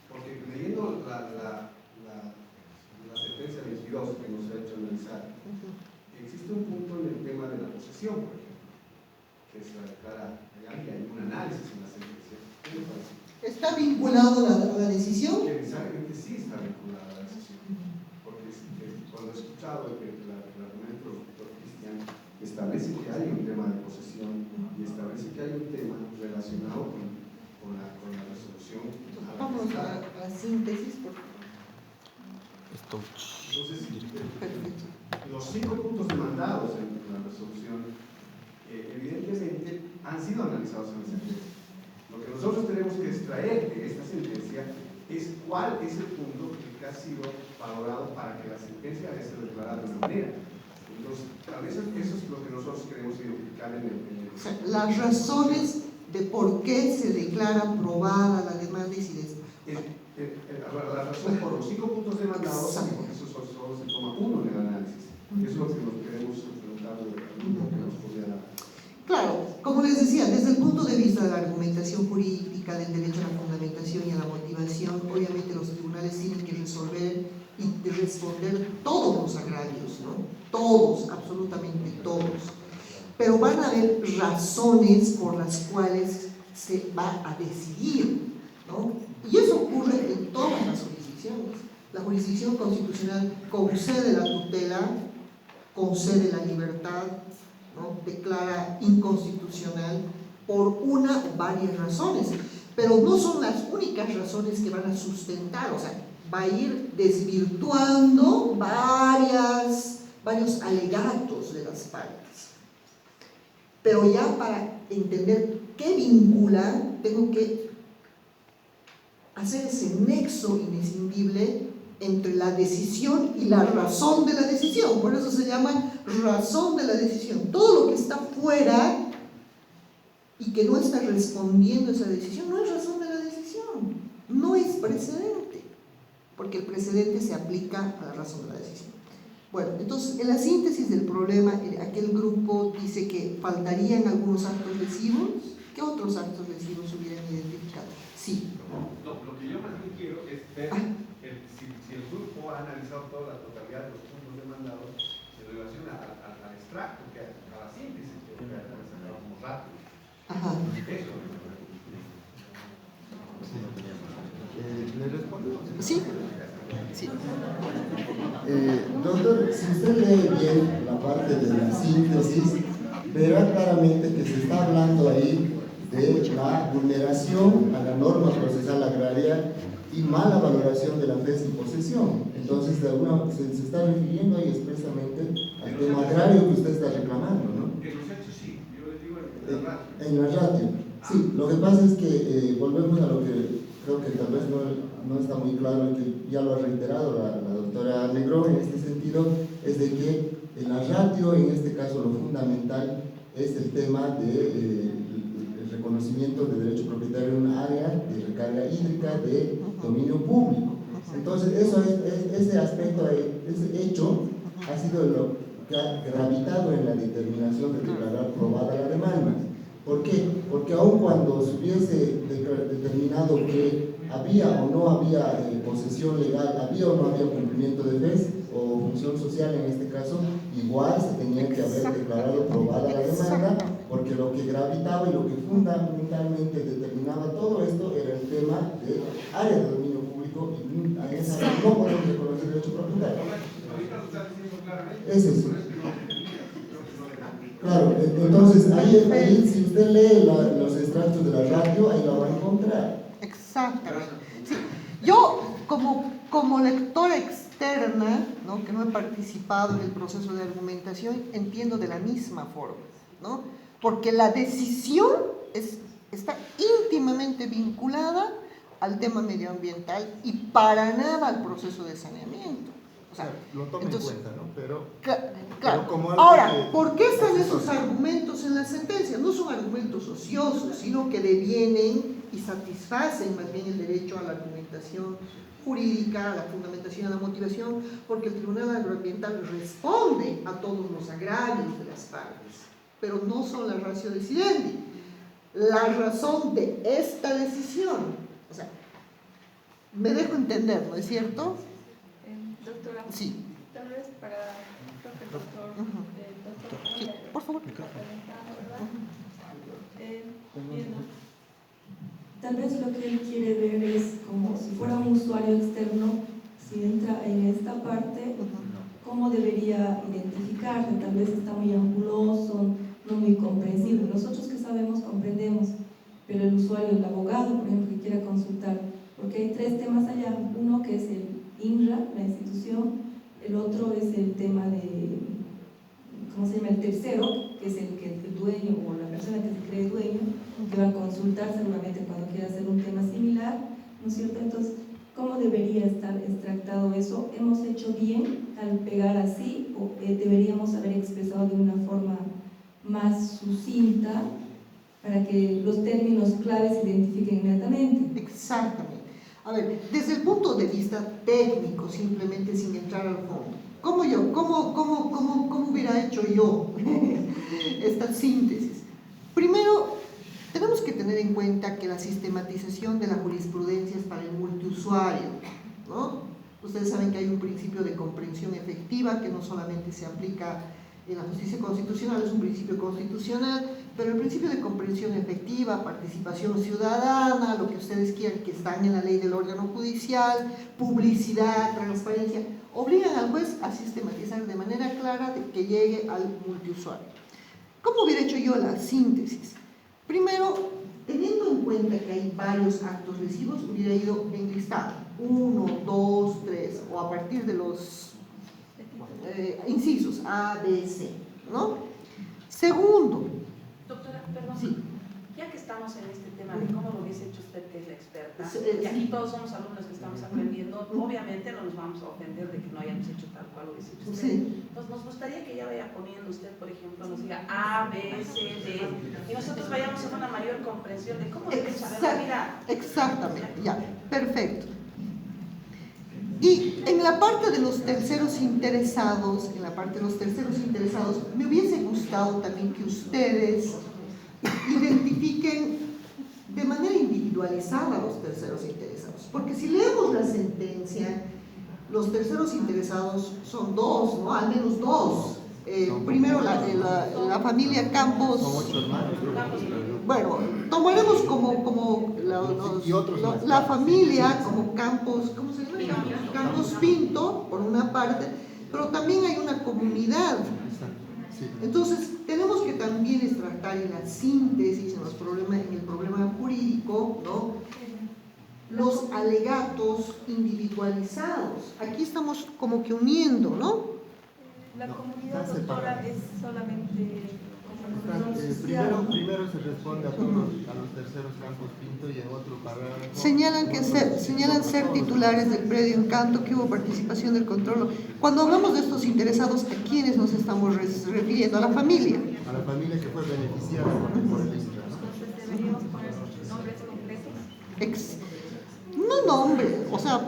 Porque leyendo la sentencia 22 que nos ha hecho analizar, existe un punto en el tema de la posesión, por ejemplo, que se declara, hay un análisis en la sentencia. ¿Qué le parece? ¿Está vinculado a la decisión? Que necesariamente sí está vinculada a la decisión. Porque cuando he escuchado que el argumento del doctor Cristian establece que hay un tema de posesión y establece que hay un tema relacionado con la resolución. Vamos a la síntesis, por favor. Entonces, los 5 puntos demandados en la resolución evidentemente han sido analizados en la sentencia. Lo que nosotros tenemos que extraer de esta sentencia es cuál es el punto que ha sido valorado para que la sentencia haya sido declarada de una manera. Entonces, tal vez eso es lo que nosotros queremos identificar en el... O sea, las razones de por qué se declara aprobada la demanda y si la razón por los 5 puntos demandados, eso solo se toma uno en el análisis. Eso es lo que nos queremos preguntar de lo que nos podría dar. Claro, como les decía, desde el punto de vista de la argumentación jurídica, del derecho a la fundamentación y a la motivación, obviamente los tribunales tienen que resolver y responder todos los agravios, ¿no? Todos, absolutamente todos. Pero van a haber razones por las cuales se va a decidir, ¿no? Y eso ocurre en todas las jurisdicciones. La jurisdicción constitucional concede la tutela, concede la libertad, ¿no? Declara inconstitucional por una o varias razones, pero no son las únicas razones que van a sustentar, o sea, va a ir desvirtuando varios alegatos de las partes. Pero ya para entender qué vincula, tengo que hacer ese nexo inescindible entre la decisión y la razón de la decisión. Por eso se llama razón de la decisión. Todo lo que está fuera y que no está respondiendo a esa decisión no es razón de la decisión, no es precedente, porque el precedente se aplica a la razón de la decisión. Bueno, entonces en la síntesis del problema, aquel grupo dice que faltarían algunos actos lesivos. ¿Qué otros actos lesivos hubieran identificado? Sí. Lo que yo más bien quiero es ver si el grupo ha analizado toda la totalidad de los puntos demandados en relación al extracto, a la síntesis que sacado como rápido. Ajá. Eso. ¿Le respondo? Sí. Sí. Doctor, si usted lee bien la parte de la síntesis, verá claramente que se está hablando ahí de la vulneración a la norma procesal agraria y mala valoración de la fe sin posesión. Entonces, de alguna, se está refiriendo ahí expresamente al tema agrario que usted está reclamando, ¿no? En los hechos sí, yo le digo en la ratio. En la ratio. Sí, lo que pasa es que volvemos a lo que creo que tal vez no está muy claro y que ya lo ha reiterado la doctora Negrón en este sentido, es de que en la ratio, en este caso, lo fundamental es el tema de el reconocimiento de derecho propietario en un área de recarga hídrica de dominio público. Entonces, ese aspecto, ese hecho ha sido lo que ha gravitado en la determinación de declarar probada la demanda. ¿Por qué? Porque aun cuando se hubiese determinado que había o no había posesión legal, había o no había cumplimiento de FES o función social en este caso, igual se tenía que haber declarado probada la demanda, porque lo que gravitaba y lo que fundamentalmente determinaba todo esto era el tema de área de dominio público y a esa área no podemos reconocer derecho propietario. Ahorita lo está diciendo claramente. Es eso. Claro, entonces ahí si usted lee los extractos de la radio, ahí lo va a encontrar. Exactamente. Sí. Yo, como lectora externa, ¿no?, que no he participado en el proceso de argumentación, entiendo de la misma forma, ¿no? Porque la decisión está íntimamente vinculada al tema medioambiental y para nada al proceso de saneamiento. O sea, lo toma entonces, en cuenta, ¿no? Pero claro. como algo Ahora, que ¿por qué están esos argumentos en la sentencia? No son argumentos ociosos, sino que devienen y satisfacen más bien el derecho a la argumentación jurídica, a la fundamentación, a la motivación, porque el Tribunal Agroambiental responde a todos los agravios de las partes, pero no son la ratio decidendi. La razón de esta decisión, o sea, me dejo entender, ¿no es cierto? Doctora, Sí. tal vez para creo que el doctor, Sí, por favor. Tal vez lo que él quiere ver es como si fuera un usuario externo, si entra en esta parte, cómo debería identificarse. Tal vez está muy anguloso, no muy comprensible. Nosotros que sabemos, comprendemos, pero el usuario, el abogado, por ejemplo, que quiera consultar, porque hay tres temas allá. Uno que es el INRA, la institución, el otro es el tema de, ¿cómo se llama? El tercero, que es el dueño o la persona que se cree dueño, que va a consultar seguramente cuando quiera hacer un tema similar, ¿no es cierto? Entonces, ¿cómo debería estar extractado eso? ¿Hemos hecho bien al pegar así o deberíamos haber expresado de una forma más sucinta para que los términos claves se identifiquen inmediatamente? Exactamente. A ver, desde el punto de vista técnico, simplemente sin entrar al fondo, ¿cómo hubiera hecho yo esta síntesis? Primero, tenemos que tener en cuenta que la sistematización de la jurisprudencia es para el multiusuario, ¿no? Ustedes saben que hay un principio de comprensión efectiva que no solamente se aplica en la justicia constitucional, es un principio constitucional, pero el principio de comprensión efectiva, participación ciudadana, lo que ustedes quieran, que están en la ley del órgano judicial, publicidad, transparencia, obligan al juez a sistematizar de manera clara de que llegue al multiusuario. ¿Cómo hubiera hecho yo la síntesis? Primero, teniendo en cuenta que hay varios actos lesivos, hubiera ido enlistado 1, 2, 3, o a partir de los incisos A, B, C, ¿no? Segundo. Doctora, perdón. Sí. Ya que estamos en este tema de cómo lo hubiese hecho usted, que es la experta, Sí, y aquí todos somos alumnos que estamos aprendiendo, obviamente no nos vamos a ofender de que no hayamos hecho tal cual lo hubiese hecho usted. Sí. Entonces nos gustaría que ya vaya poniendo usted, por ejemplo, nos diga A, B, C, D, y nosotros vayamos en una mayor comprensión de cómo debe saber la vida. Exactamente, ya, perfecto. Y en la parte de los terceros interesados, me hubiese gustado también que ustedes identifiquen de manera individualizada a los terceros interesados, porque si leemos la sentencia, los terceros interesados son dos, ¿no? Al menos dos. Primero la familia Campos. son 8 hermanos. Bueno, tomaremos como la familia, como Campos, ¿cómo se llama? Campos Pinto, por una parte, pero también hay una comunidad. Entonces, tenemos que también extractar en la síntesis, en el jurídico, ¿no? Los alegatos individualizados. Aquí estamos como que uniendo, ¿no? La No, comunidad está doctora separado. es solamente comunicación social. Primero se responde a todos, a los terceros campos Pinto, y en otro parágrafo Señalan ser titulares del predio Encanto, que hubo participación del control. Cuando hablamos de estos interesados, ¿a quiénes nos estamos refiriendo? A la familia. a la familia que fue beneficiada por el INCRA, ¿no? Entonces deberíamos poner nombres completos. No nombre, o sea,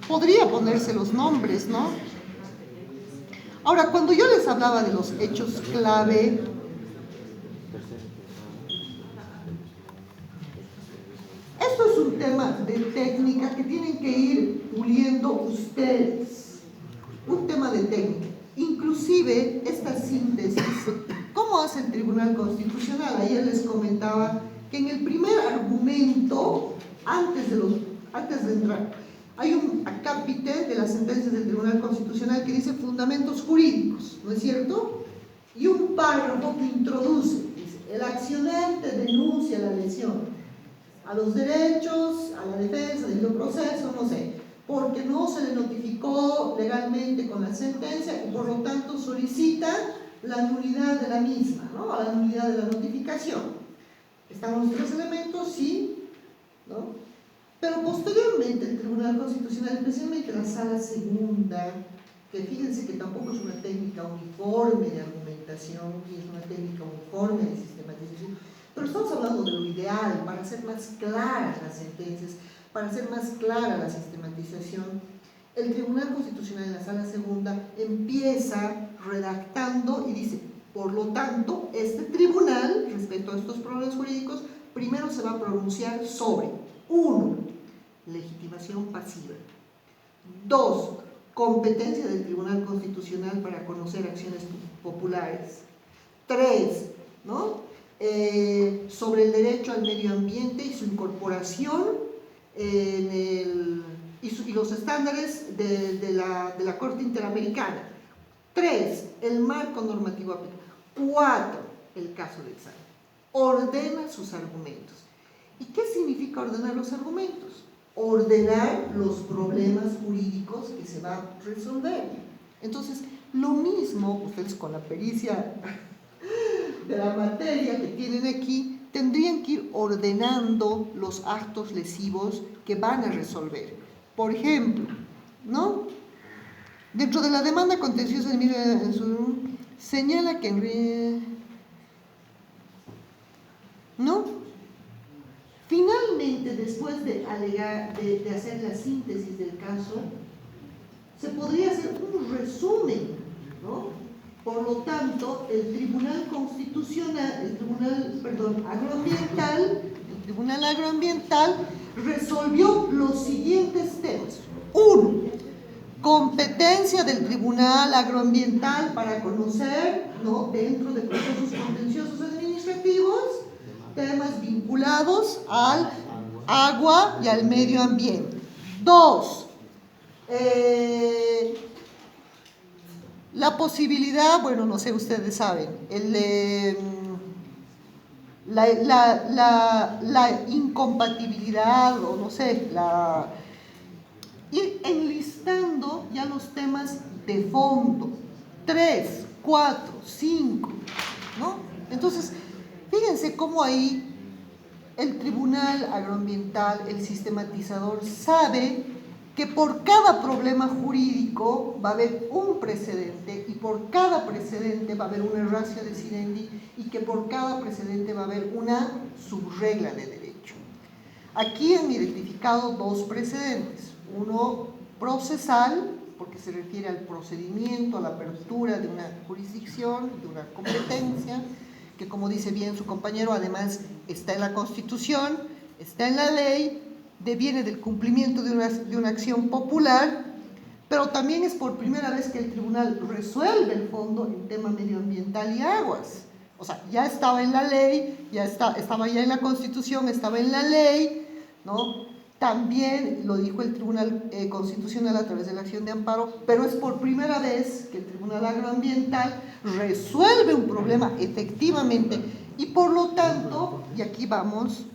podría ponerse los nombres, ¿no? Ahora, cuando yo les hablaba de los hechos clave, esto es un tema de técnica que tienen que ir puliendo ustedes. Un tema de técnica. Inclusive, esta síntesis, ¿cómo hace el Tribunal Constitucional? Ayer les comentaba que en el primer argumento, antes de entrar, hay un acápite de las sentencias del Tribunal Constitucional que dice fundamentos jurídicos, ¿no es cierto? Y un párrafo que introduce, dice, el accionante denuncia la lesión a los derechos, a la defensa, debido proceso, no sé, porque no se le notificó legalmente con la sentencia y por lo tanto solicita la nulidad de la misma, ¿no? A la nulidad de la notificación. Están los tres elementos, sí, ¿no? Pero posteriormente el Tribunal Constitucional, especialmente la Sala Segunda, que fíjense que tampoco es una técnica uniforme de argumentación, y es una técnica uniforme de sistematización, pero estamos hablando de lo ideal para hacer más claras las sentencias, para hacer más clara la sistematización. El Tribunal Constitucional en la Sala Segunda empieza redactando y dice, por lo tanto, este tribunal, respecto a estos problemas jurídicos, primero se va a pronunciar sobre 1. Legitimación pasiva. 2. Competencia del Tribunal Constitucional para conocer acciones populares. 3. ¿No? Sobre el derecho al medio ambiente y su incorporación y los estándares de la Corte Interamericana. 3. El marco normativo aplicable. 4. El caso de examen. Ordena sus argumentos. ¿Y qué significa ordenar los argumentos? Ordenar los problemas jurídicos que se va a resolver. Entonces, lo mismo, ustedes con la pericia de la materia que tienen aquí, tendrían que ir ordenando los actos lesivos que van a resolver. Por ejemplo, ¿no? Dentro de la demanda contenciosa señala que ¿no? Finalmente, después de hacer la síntesis del caso, se podría hacer un resumen, ¿no? Por lo tanto, el Tribunal Agroambiental resolvió los siguientes temas. 1. Competencia del Tribunal Agroambiental para conocer, ¿no? Dentro de procesos contenciosos administrativos, temas vinculados al agua y al medio ambiente. 2. La posibilidad, bueno, no sé, ustedes saben, la incompatibilidad, o no sé, ir enlistando ya los temas de fondo. 3, 4, 5, ¿no? Entonces, fíjense cómo ahí el Tribunal Agroambiental, el sistematizador, sabe que por cada problema jurídico va a haber un precedente y por cada precedente va a haber una ratio decidendi y que por cada precedente va a haber una subregla de derecho. Aquí han identificado 2 precedentes, uno procesal, porque se refiere al procedimiento, a la apertura de una jurisdicción, de una competencia, que como dice bien su compañero, además está en la Constitución, está en la ley, deviene del cumplimiento de una acción popular, pero también es por primera vez que el tribunal resuelve el fondo en tema medioambiental y aguas. O sea, ya estaba en la ley, estaba ya en la Constitución, estaba en la ley, ¿no? También lo dijo el Tribunal Constitucional a través de la acción de amparo, pero es por primera vez que el Tribunal Agroambiental resuelve un problema efectivamente y por lo tanto, y aquí vamos,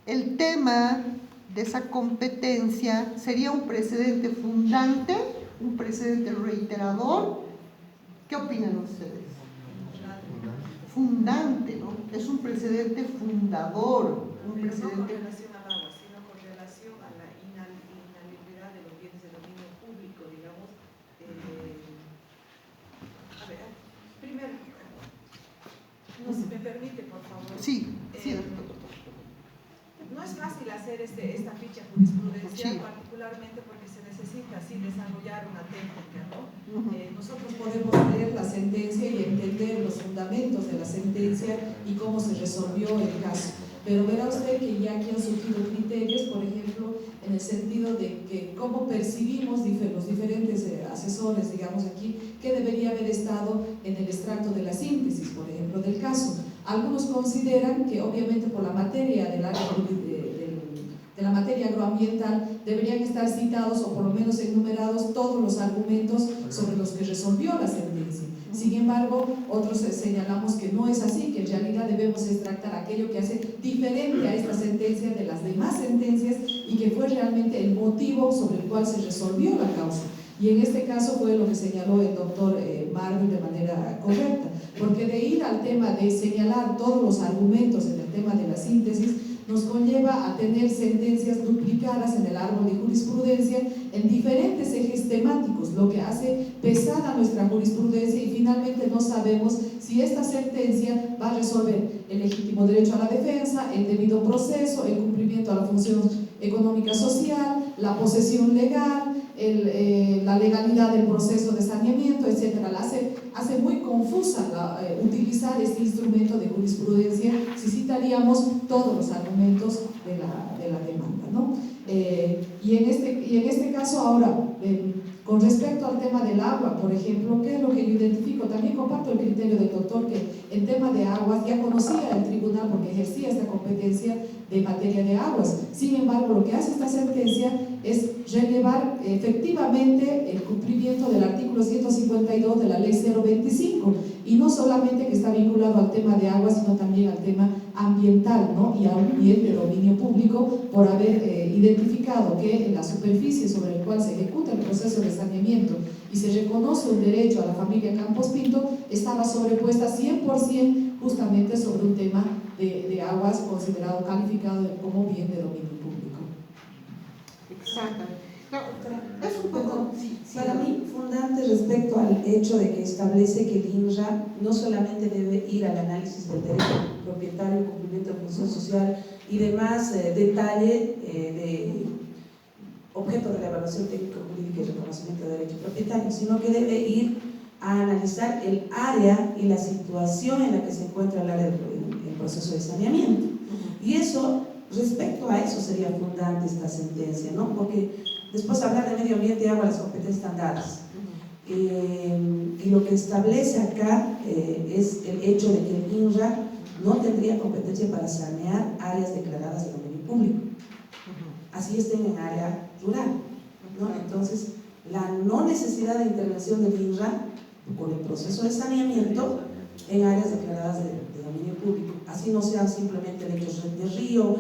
el tema de esa competencia sería un precedente fundante, un precedente reiterador. ¿Qué opinan ustedes? Fundante, ¿no? Es un precedente fundador, un Pero no con precedente... relación al agua, sino con relación a la inalienabilidad de los bienes de dominio público, digamos. A ver, primero, no se me permite, por favor. Sí, sí, No es fácil hacer esta ficha jurisprudencial, Sí. particularmente porque se necesita así desarrollar una técnica, ¿no? Nosotros podemos leer la sentencia y entender los fundamentos de la sentencia y cómo se resolvió el caso. Pero verá usted que ya aquí han surgido criterios, por ejemplo, en el sentido de que cómo percibimos los diferentes asesores, digamos aquí, que debería haber estado en el extracto de la síntesis, por ejemplo, del caso. Algunos consideran que obviamente por la materia de la materia agroambiental deberían estar citados o por lo menos enumerados todos los argumentos sobre los que resolvió la sentencia. Sin embargo, otros señalamos que no es así, que en realidad debemos extractar aquello que hace diferente a esta sentencia de las demás sentencias y que fue realmente el motivo sobre el cual se resolvió la causa. Y en este caso fue lo que señaló el doctor Marvin de manera correcta, porque de ir al tema de señalar todos los argumentos en el tema de la síntesis nos conlleva a tener sentencias duplicadas en el árbol de jurisprudencia en diferentes ejes temáticos, lo que hace pesada nuestra jurisprudencia y finalmente no sabemos si esta sentencia va a resolver el legítimo derecho a la defensa, el debido proceso, el cumplimiento a la función económica social, la posesión legal, la legalidad del proceso de saneamiento, etc. Hace muy confusa utilizar este instrumento de jurisprudencia si citaríamos todos los argumentos de la demanda, ¿no? Y en este caso ahora, con respecto al tema del agua, por ejemplo, ¿qué es lo que yo identifico? También comparto el criterio del doctor que en tema de aguas ya conocía el tribunal porque ejercía esta competencia de materia de aguas. Sin embargo, lo que hace esta sentencia es relevar efectivamente el cumplimiento del artículo 152 de la ley 025 y no solamente que está vinculado al tema de aguas, sino también al tema ambiental, ¿no? Y a un bien de dominio público por haber identificado que en la superficie sobre la cual se ejecuta el proceso de saneamiento y se reconoce un derecho a la familia Campos Pinto estaba sobrepuesta 100% justamente sobre un tema de aguas considerado, calificado como bien de dominio público. Exacto. Es un poco... Para mí, fundante respecto al hecho de que establece que el INRA no solamente debe ir al análisis del derecho propietario, cumplimiento de función social y demás detalle de objeto de la evaluación técnico-jurídica y reconocimiento de derecho propietario, sino que debe ir a analizar el área y la situación en la que se encuentra el área del proceso de saneamiento. Y eso, respecto a eso sería fundante esta sentencia, ¿no? Porque después hablar de medio ambiente y agua, las competencias están dadas. Y lo que establece acá es el hecho de que el INRA no tendría competencia para sanear áreas declaradas de dominio público. Así estén en área rural, ¿no? Entonces, la no necesidad de intervención del INRA con el proceso de saneamiento en áreas declaradas de dominio público. Así no sean simplemente lechos de río,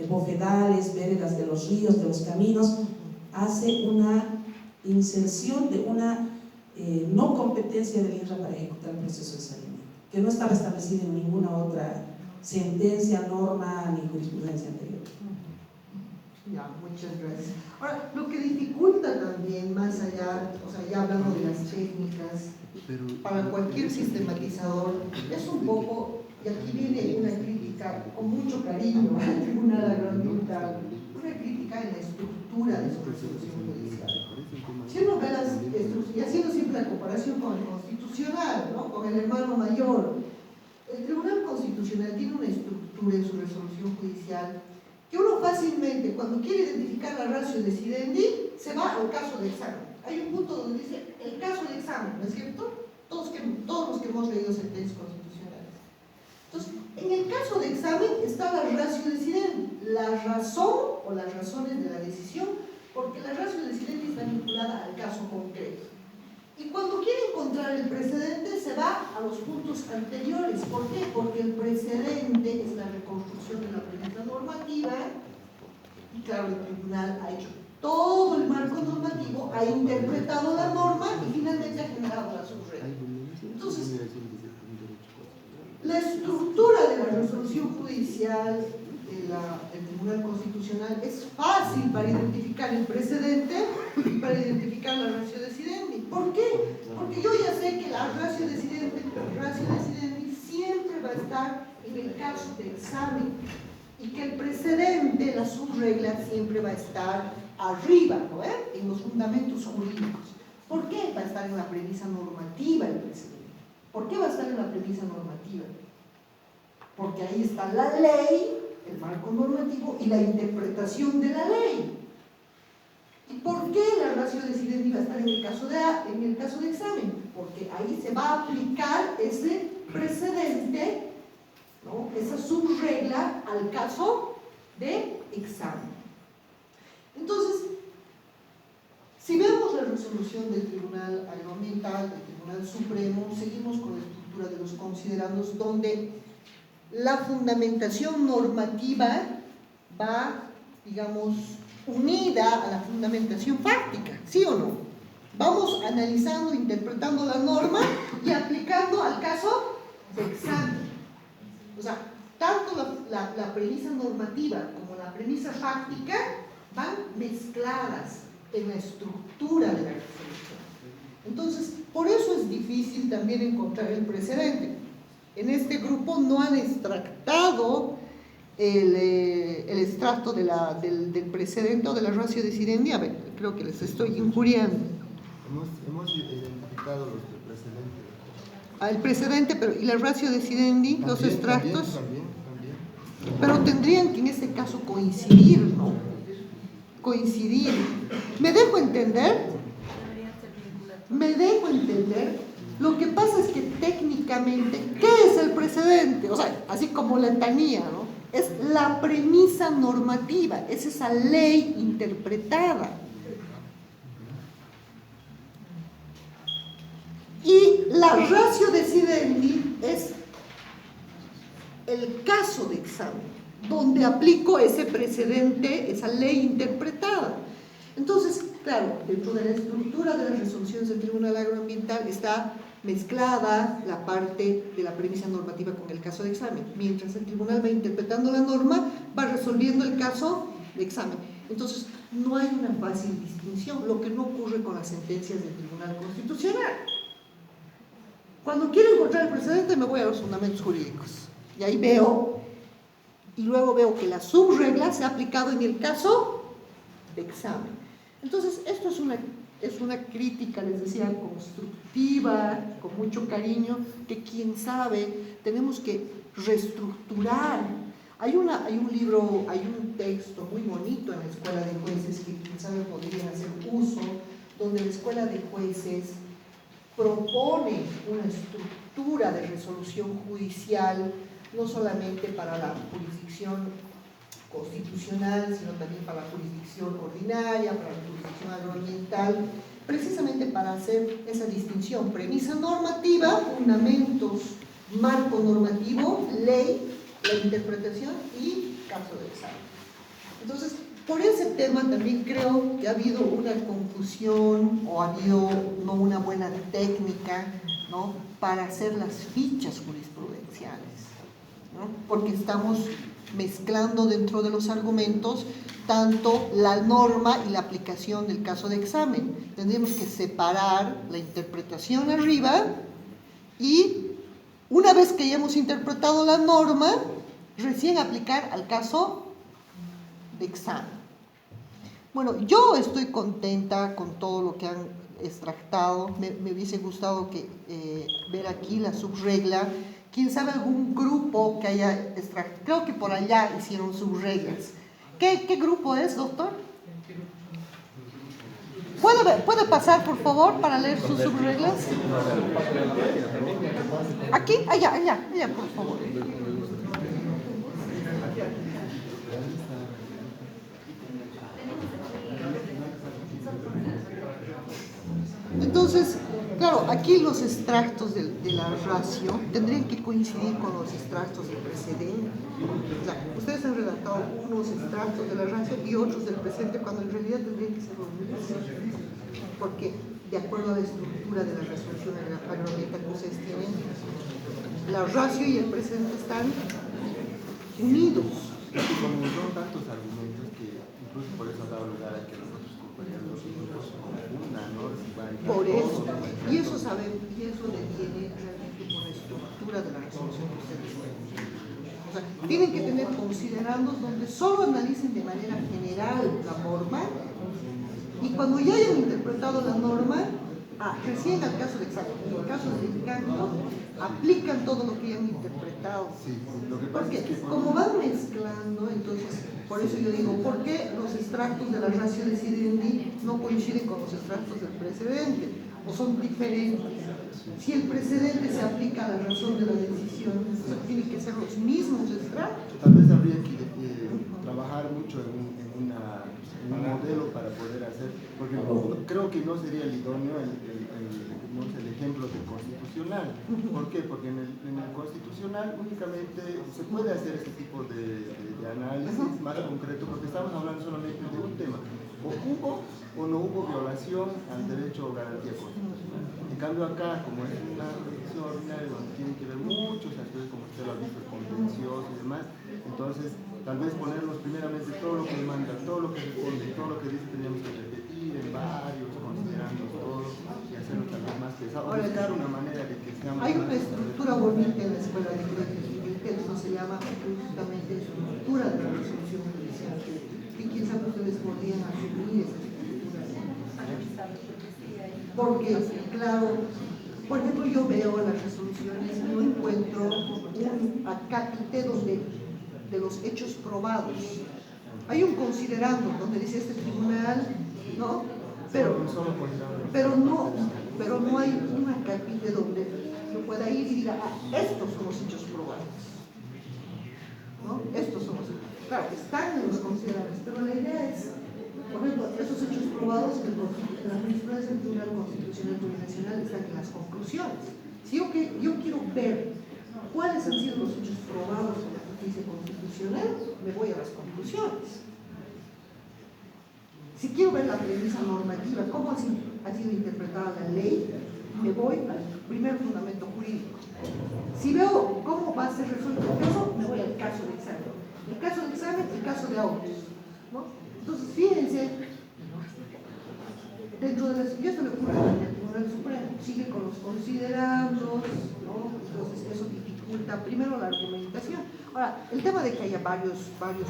bofedales, veredas de los ríos, de los caminos, hace una inserción de una no competencia del INRA para ejecutar el proceso de saneamiento, que no estaba establecido en ninguna otra sentencia, norma ni jurisprudencia anterior. Ya, muchas gracias. Ahora, lo que dificulta también, más allá, o sea, ya hablando de las técnicas, para cualquier sistematizador, es un poco, y aquí viene una crítica con mucho cariño al Tribunal Agroambiental, una crítica en la estructura de su resolución judicial. Si uno ve las estructuras, y haciendo siempre la comparación con el constitucional, ¿no? Con el hermano mayor, el Tribunal Constitucional tiene una estructura en su resolución judicial que uno fácilmente, cuando quiere identificar la ratio decidendi, se va al caso de examen. Hay un punto donde dice el caso de examen, ¿no es cierto? Todos los que hemos leído sentencias constitucionales. Entonces, en el caso de examen está la ratio decidendi, la razón o las razones de la decisión, porque la ratio decidendi está vinculada al caso concreto. Y cuando quiere encontrar el precedente se va a los puntos anteriores. ¿Por qué? Porque el precedente es la reconstrucción de la premisa normativa Y claro, el tribunal ha hecho todo el marco normativo, ha interpretado la norma y finalmente ha generado la subregla. Entonces, la estructura de la resolución judicial del Tribunal Constitucional es fácil para identificar el precedente y para identificar la ratio decidendi. ¿Por qué? Porque yo ya sé que la ratio decidendi siempre va a estar en el caso de examen y que el precedente, la subregla, siempre va a estar arriba, ¿no? En los fundamentos jurídicos. ¿Por qué va a estar en la premisa normativa el precedente? ¿Por qué va a estar en la premisa normativa? Porque ahí está la ley, el marco normativo y la interpretación de la ley. ¿Y por qué la ratio decidendi va a estar en el caso de examen? Porque ahí se va a aplicar ese precedente, ¿no? Esa subregla al caso de examen. Entonces, si vemos la resolución del Tribunal Agroambiental, del Tribunal Supremo, seguimos con la estructura de los considerandos, donde la fundamentación normativa va, digamos, unida a la fundamentación fáctica, ¿sí o no? Vamos analizando, interpretando la norma y aplicando al caso de examen. O sea, tanto la premisa normativa como la premisa fáctica van mezcladas en la estructura de la resolución. Entonces, por eso es difícil también encontrar el precedente. En este grupo no han extractado el extracto del precedente o de la ratio decidendi. A ver, creo que les estoy injuriando. Hemos identificado los precedentes. El precedente, pero ¿y la ratio decidendi? También, Los extractos. También. Pero tendrían que en este caso coincidir, ¿no? Coincidir. ¿Me dejo entender? ¿Me dejo entender? Lo que pasa es que técnicamente, ¿qué es el precedente? O sea, así como la etanía, ¿no? Es la premisa normativa, es esa ley interpretada. Y la ratio decidendi es el caso de examen, donde aplico ese precedente, esa ley interpretada. Entonces, claro, dentro de la estructura de las resoluciones del Tribunal Agroambiental está mezclada la parte de la premisa normativa con el caso de examen. Mientras el tribunal va interpretando la norma, va resolviendo el caso de examen. Entonces, no hay una fácil distinción, lo que no ocurre con las sentencias del Tribunal Constitucional. Cuando quiero encontrar el precedente, me voy a los fundamentos jurídicos. Y ahí veo, y luego veo que la subregla se ha aplicado en el caso de examen. Entonces, esto es una crítica, les decía, constructiva, con mucho cariño, que quién sabe, tenemos que reestructurar. Hay un libro, hay un texto muy bonito en la Escuela de Jueces que quién sabe podrían hacer uso, donde la Escuela de Jueces propone una estructura de resolución judicial, no solamente para la jurisdicción constitucional, sino también para la jurisdicción ordinaria, para la jurisdicción agroambiental, precisamente para hacer esa distinción: premisa normativa, fundamentos, marco normativo, ley, la interpretación y caso de examen. Entonces, por ese tema también creo que ha habido una confusión o ha habido no una buena técnica, ¿no?, para hacer las fichas jurisprudenciales, ¿no?, porque estamos mezclando dentro de los argumentos tanto la norma y la aplicación del caso de examen. Tendríamos que separar la interpretación arriba y una vez que ya hemos interpretado la norma, recién aplicar al caso de examen. Bueno, yo estoy contenta con todo lo que han extractado. Me hubiese gustado ver aquí la subregla. ¿Quién sabe algún grupo que haya extraído? Creo que por allá hicieron subreglas. ¿Qué grupo es, doctor? ¿Puede pasar, por favor, para leer sus subreglas? ¿Aquí? Allá, por favor. Entonces, claro, aquí los extractos de la ratio tendrían que coincidir con los extractos del precedente. O sea, ustedes han redactado interpretado unos extractos de la ratio y otros del presente, cuando en realidad tendría que ser los mismos. Porque, de acuerdo a la estructura de la resolución agroambiental que ustedes tienen, la ratio y el presente están unidos. Como son tantos argumentos que incluso por eso ha dado lugar a que nosotros compañeros se confundan, ¿no? Por eso, y eso deviene realmente por la estructura de la resolución que ustedes tienen. O sea, tienen que tener considerandos donde solo analicen de manera general la norma y cuando ya hayan interpretado la norma, recién al caso de examen, en el caso del encanto, aplican todo lo que ya han interpretado. Sí, lo que pasa Porque es que como van mezclando, entonces, por eso yo digo, ¿por qué los extractos de la ratio de Sidendi no coinciden con los extractos del precedente? ¿O son diferentes? Si el precedente se aplica a la razón de la decisión, tienen que ser los mismos extractos. tal vez habría que trabajar mucho en un modelo para poder hacer, porque creo que no sería el idóneo el ejemplo del constitucional. ¿Por qué? Porque en el constitucional únicamente se puede hacer este tipo de análisis más concreto, porque estamos hablando solamente de un tema. O hubo o no hubo violación al derecho o garantía constitucional. En cambio acá, como es una jurisdicción ordinaria donde tiene que ver muchos aspectos, como usted lo ha visto, contencioso y demás, entonces tal vez ponernos primeramente todo lo que demanda, todo lo que responde, todo lo que dice teníamos que repetir en varios, considerando todo y hacerlo tal vez más pesado. Ahora, buscar una manera de que sea más... Hay una estructura bonita en la escuela de jurídica, el texto se llama justamente estructura de la resolución judicial, que quién sabe ustedes podrían asumir esa estructura. Porque, claro, por ejemplo, yo veo las resoluciones y no encuentro un acápite de los hechos probados. Hay un considerando donde dice este tribunal, ¿no? Pero no hay un acápite donde yo pueda ir y diga, estos son los hechos probados, ¿no? Estos son los hechos. Claro, están en los considerandos, pero la idea es, por ejemplo, esos hechos probados que la jurisprudencia del Tribunal Constitucional Plurinacional están en las conclusiones. Si yo quiero ver cuáles han sido los hechos probados por la justicia constitucional, me voy a las conclusiones. Si quiero ver la premisa normativa, cómo ha sido interpretada la ley, me voy al primer fundamento jurídico. Si veo cómo va a ser resuelto el caso, me voy al caso de examen. El caso de examen, el caso de autos, ¿no? Entonces, fíjense, dentro de y esto le ocurre al Tribunal Supremo, sigue con los considerandos, ¿no? Entonces, eso dificulta primero la argumentación. Ahora, el tema de que haya varios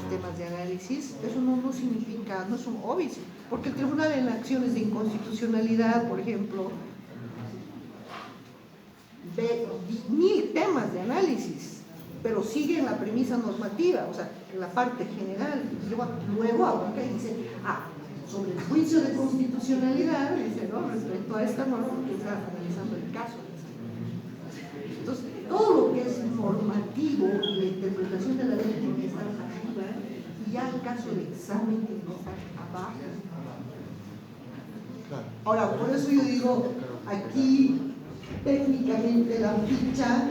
temas de análisis, eso no significa, no es un obvio, porque el tribunal en acciones de inconstitucionalidad, por ejemplo, ve 1000 temas de análisis, pero sigue en la premisa normativa, o sea, en la parte general. Luego abarca y dice, sobre el juicio de constitucionalidad, dice, ¿no? Respecto a esta norma que está analizando el caso. Entonces, todo lo que es normativo y la interpretación de la ley tiene que estar arriba y ya el caso de examen tiene que estar abajo. Ahora, por eso yo digo, aquí técnicamente la ficha,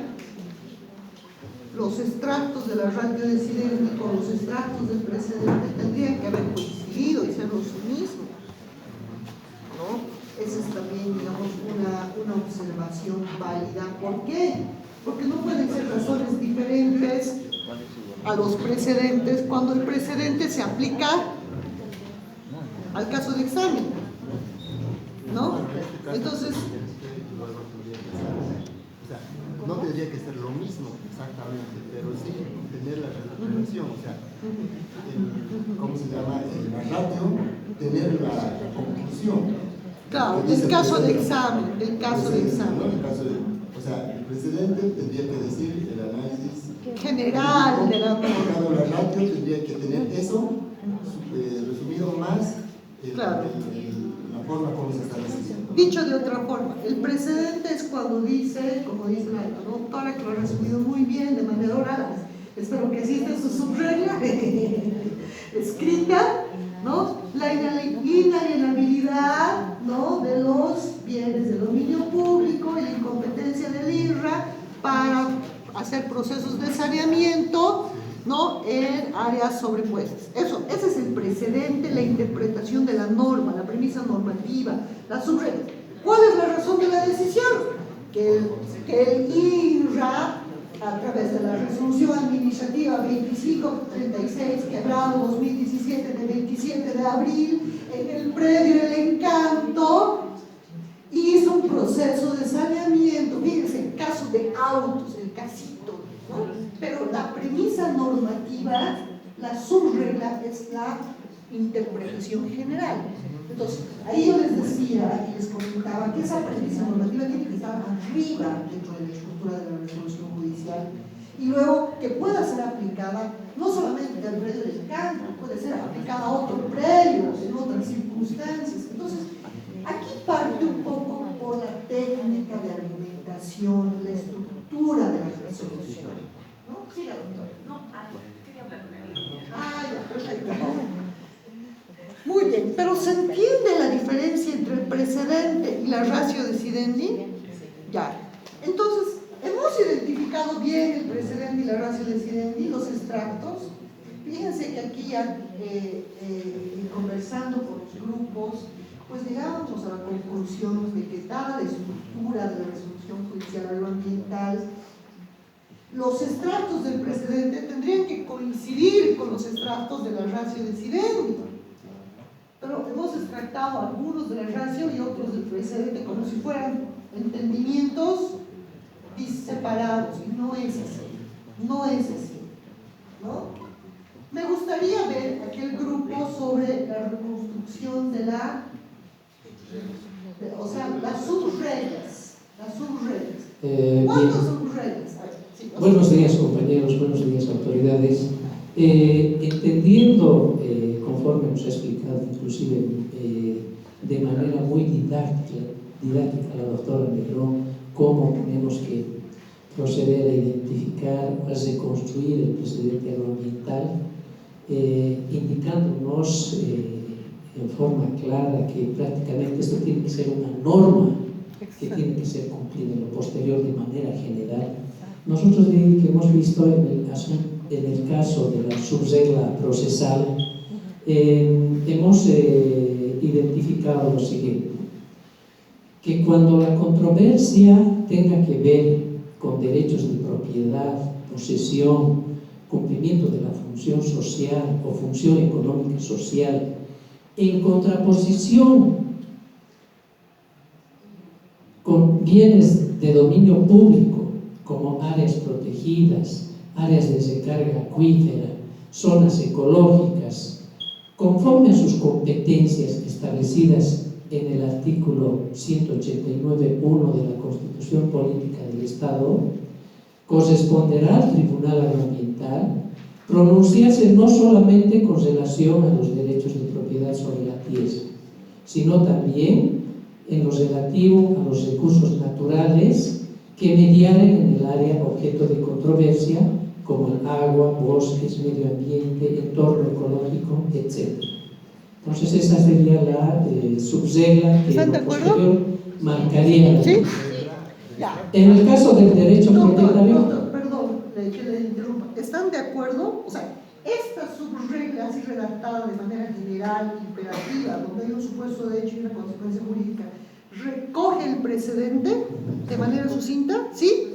los extractos de la ratio de Sidendi con los extractos del precedente tendrían que haber coincidido y ser los mismos, ¿no? Esa es también, digamos, una observación válida. ¿Por qué? Porque no pueden ser razones diferentes a los precedentes cuando el precedente se aplica al caso de examen, ¿no? Entonces, no tendría que ser lo mismo exactamente, pero sí tener la relación, o sea, ¿cómo se llama? La ratio, tener la conclusión. claro, el caso de examen, el caso de examen. O sea, el presidente tendría que decir el análisis general de la norma. La ratio tendría que tener eso resumido más Claro. la forma como se está decidiendo. Dicho de otra forma, el precedente es cuando dice, como dice la doctora, que lo ha resumido muy bien de manera oral, espero que exista su subregla escrita, ¿no? La inalienabilidad, ¿no? De los bienes de dominio público y la incompetencia del INRA para hacer procesos de saneamiento ¿no? En áreas sobrepuestas. Ese es el precedente, la interpretación de la norma, la premisa normativa, la subregla. ¿Cuál es la razón de la decisión? Que el INRA, a través de la resolución administrativa 2536, quebrado 2017 de 27 de abril, en el predio El Encanto, hizo un proceso de saneamiento. Fíjense, el caso de autos, el casito, ¿no? Pero la premisa normativa, la subregla, es la interpretación general. Entonces, ahí yo les decía y les comentaba que esa premisa normativa tiene que estar arriba dentro de la estructura de la resolución judicial y luego que pueda ser aplicada no solamente al predio del campo, puede ser aplicada a otro predio, en otras circunstancias. Entonces, aquí parte un poco por la técnica de argumentación, la estructura de la resolución. ¿No? Sí, la doctora. No, quería hablar con él. Ya, perfecto. Muy bien, pero ¿se entiende la diferencia entre el precedente y la ratio decidendi? Ya. Entonces, hemos identificado bien el precedente y la ratio decidendi, los extractos. Fíjense que aquí ya, conversando con los grupos, pues llegábamos a la conclusión de que dada la estructura de la resolución judicial agroambiental, los extractos del precedente tendrían que coincidir con los extractos de la ratio decidendi. Pero hemos extractado algunos de la ratio y otros del precedente como si fueran entendimientos separados, y no es así, no es así, ¿no? Me gustaría ver aquel grupo sobre la reconstrucción de las subreglas, ¿Cuántas subreglas hay? Sí, buenos días, compañeros, buenos días, autoridades. Entendiendo, conforme nos ha explicado, inclusive de manera muy didáctica la doctora Negrón, cómo tenemos que proceder a identificar, a reconstruir el precedente agroambiental, indicándonos en forma clara que prácticamente esto tiene que ser una norma que tiene que ser cumplida en lo posterior de manera general. Nosotros que hemos visto en el caso de la subregla procesal, hemos identificado lo siguiente, que cuando la controversia tenga que ver con derechos de propiedad, posesión, cumplimiento de la función social o función económica social, en contraposición con bienes de dominio público, como áreas protegidas, áreas de recarga acuífera, zonas ecológicas, conforme a sus competencias establecidas en el artículo 189.1 de la Constitución Política del Estado, corresponderá al Tribunal Agroambiental pronunciarse no solamente con relación a los derechos de propiedad sobre la tierra, sino también en lo relativo a los recursos naturales que mediaren en el área objeto de controversia, como el agua, bosques, medio ambiente, entorno ecológico, etc. Entonces esa sería la subregla que en lo posterior marcaría. ¿Sí? Ya. En el caso del derecho propietario... Perdón, que le interrumpa. ¿Están de acuerdo? O sea, esta subregla así redactada de manera general, imperativa, donde hay un supuesto de hecho y una consecuencia jurídica, ¿recoge el precedente de manera sucinta? ¿Sí?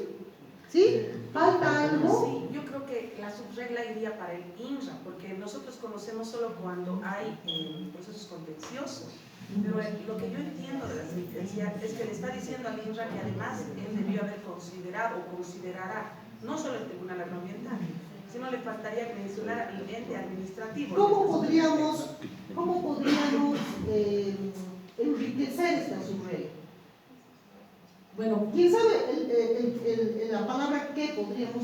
¿Sí? ¿Falta algo? Sí, yo creo que la subregla iría para el INRA, porque nosotros conocemos solo cuando hay procesos contenciosos. Pero lo que yo entiendo de la sentencia es que le está diciendo al INRA que además él debió haber considerado o considerará no solo el Tribunal Agroambiental, sino le faltaría mencionar el ente administrativo. ¿Cómo podríamos enriquecer esta subregla? Bueno, ¿Quién sabe la palabra qué podríamos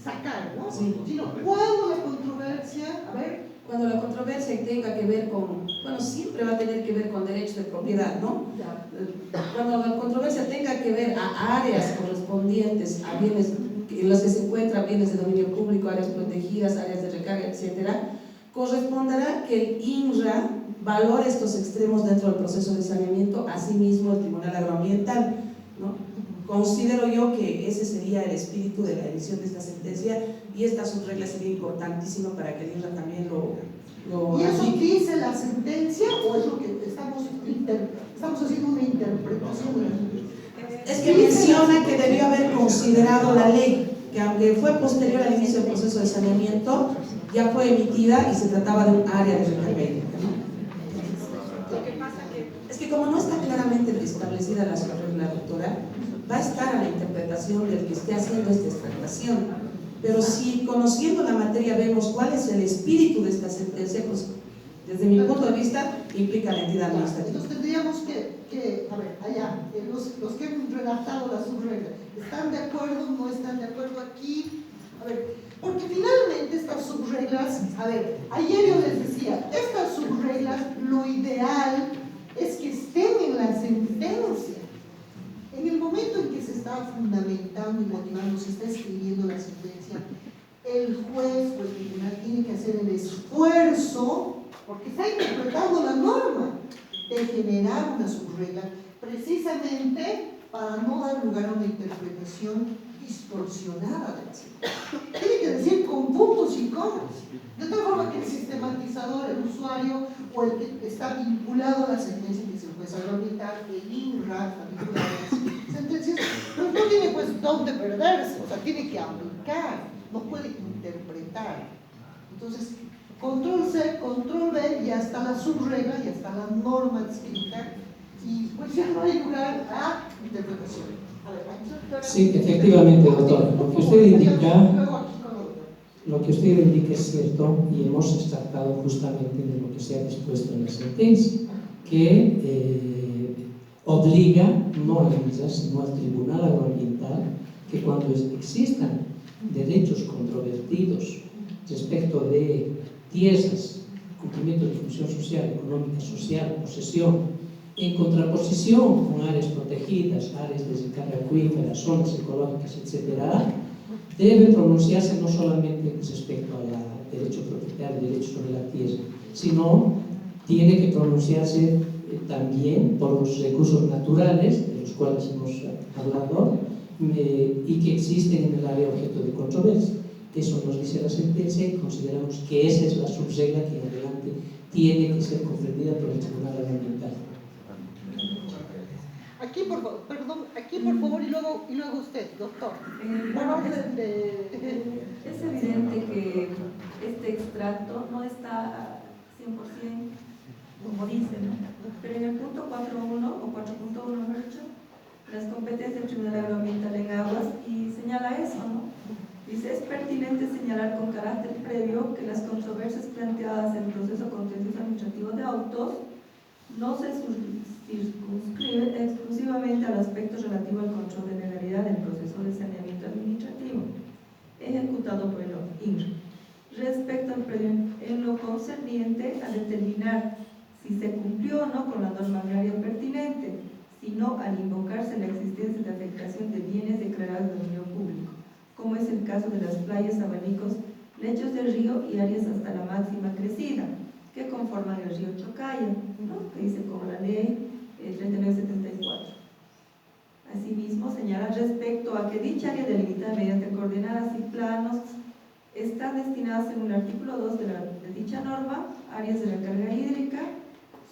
sacar, ¿no? Sí. Sino cuando la controversia, a ver. Cuando la controversia tenga que ver con, bueno, siempre va a tener que ver con derechos de propiedad, ¿no? Cuando la controversia tenga que ver a áreas correspondientes a bienes en los que se encuentran bienes de dominio público, áreas protegidas, áreas de recarga, etcétera, corresponderá que el INRA valore estos extremos dentro del proceso de saneamiento, asimismo el Tribunal Agroambiental, ¿no? considero yo que ese sería el espíritu de la emisión de esta sentencia y esta subregla sería importantísima para que el INRA también lo ¿Y eso dice la sentencia o es lo que estamos haciendo una interpretación de la sentencia? Es que menciona que debió haber considerado la ley, que aunque fue posterior al inicio del proceso de saneamiento, ya fue emitida y se trataba de un área de recarga hídrica, ¿no? Es que como no está claramente establecida la subregla, doctora, va a estar a la interpretación del que esté haciendo esta extractación. Pero si conociendo la materia vemos cuál es el espíritu de esta sentencia, pues desde mi punto de vista implica la entidad administrativa. Entonces tendríamos que a ver, allá, los que han redactado la subregla, ¿están de acuerdo? ¿No están de acuerdo aquí? A ver, porque finalmente estas subreglas, a ver, ayer yo les decía, estas subreglas, lo ideal es que estén en la sentencia. En el momento en que se está fundamentando y motivando, se está escribiendo la sentencia, el juez o el tribunal tiene que hacer el esfuerzo, porque está interpretando la norma, de generar una subregla precisamente para no dar lugar a una interpretación distorsionada de la sentencia. Tiene que decir con puntos y comas, de tal forma que el sistematizador, el usuario o el que está vinculado a la sentencia, que es el juez agroambiental, el INRA, vinculado a las sentencias, pues no tiene pues dónde perderse, o sea, tiene que aplicar, no puede interpretar. Entonces, control C, control B, ya está la subregla, ya está la norma escrita, y pues ya no hay lugar a interpretación. A ver, sí, efectivamente, doctor. Lo que usted indica es cierto y hemos extractado justamente de lo que se ha dispuesto en la sentencia, que obliga no a la INRA, sino al Tribunal Agroambiental, que cuando existan derechos controvertidos respecto de tierras, cumplimiento de función social, económica, social, posesión, en contraposición con áreas protegidas, áreas de recarga acuífera, zonas ecológicas, etc., debe pronunciarse no solamente respecto al derecho propietario, derecho sobre la tierra, sino tiene que pronunciarse también por los recursos naturales, de los cuales hemos hablado, y que existen en el área objeto de controversia. Eso nos dice la sentencia y consideramos que esa es la subregla que en adelante tiene que ser comprendida por el Tribunal Agroambiental. Aquí, por favor, perdón, aquí por favor y luego usted, doctor. Es evidente que este extracto no está 100% como dice, ¿no? Pero en el punto 4.1 o 4.1, mejor dicho, las competencias del Tribunal Agroambiental en aguas, y señala eso, ¿no? Dice, es pertinente señalar con carácter previo que las controversias planteadas en el proceso contencioso administrativo de autos no se circunscriben exclusivamente al aspecto relativo al control de legalidad del proceso de saneamiento administrativo ejecutado por el INRA. Respecto al previo, en lo concerniente a determinar si se cumplió o no con la norma agraria pertinente, sino al invocarse la existencia de afectación de bienes declarados de dominio público, como es el caso de las playas, abanicos, lechos del río y áreas hasta la máxima crecida, que conforman el río Chocaya, ¿no? Que dice como la ley 3974. Asimismo, señala respecto a que dicha área delimitada mediante coordenadas y planos está destinada, según el artículo 2 de dicha norma, áreas de recarga hídrica,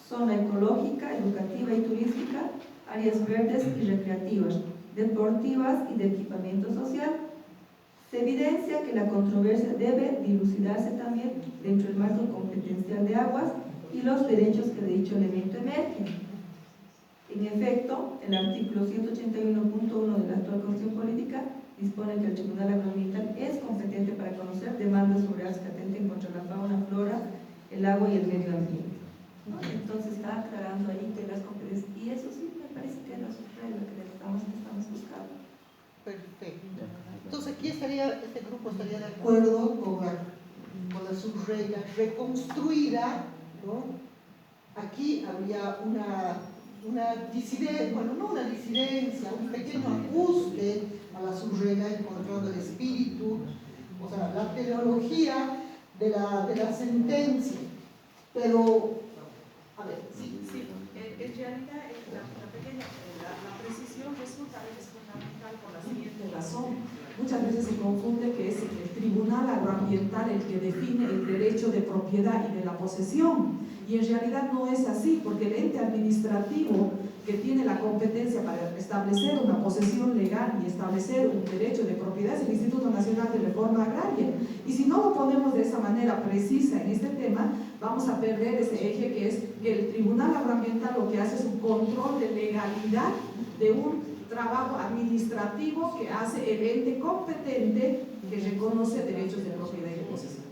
zona ecológica, educativa y turística, áreas verdes y recreativas, deportivas y de equipamiento social. Se evidencia que la controversia debe dilucidarse también dentro del marco competencial de aguas y los derechos que de dicho elemento emergen. En efecto, el artículo 181.1 de la actual Constitución Política dispone que el Tribunal Agroambiental es competente para conocer demandas sobre actos que atenten contra la fauna, flora, el agua y el medio ambiente, ¿no? Entonces está aclarando ahí que las competencias, y eso sí me parece que es la subregla que estamos buscando. Perfecto. Entonces aquí este grupo estaría de acuerdo con la subregla reconstruida, ¿no? Aquí habría una disidencia, bueno, no una disidencia, un pequeño ajuste a la subregla encontrando el espíritu, o sea, la teleología de la sentencia. Pero, a ver, Sí, En realidad, la precisión resulta es fundamental por la siguiente razón. Muchas veces se confunde que es el tribunal agroambiental el que define el derecho de propiedad y de la posesión. Y en realidad no es así, porque el ente administrativo que tiene la competencia para establecer una posesión legal y establecer un derecho de propiedad es el Instituto Nacional de Reforma Agraria. Y si no lo ponemos de esa manera precisa en este tema, vamos a perder ese eje que es que el Tribunal Agroambiental lo que hace es un control de legalidad de un trabajo administrativo que hace el ente competente que reconoce derechos de propiedad y de posesión.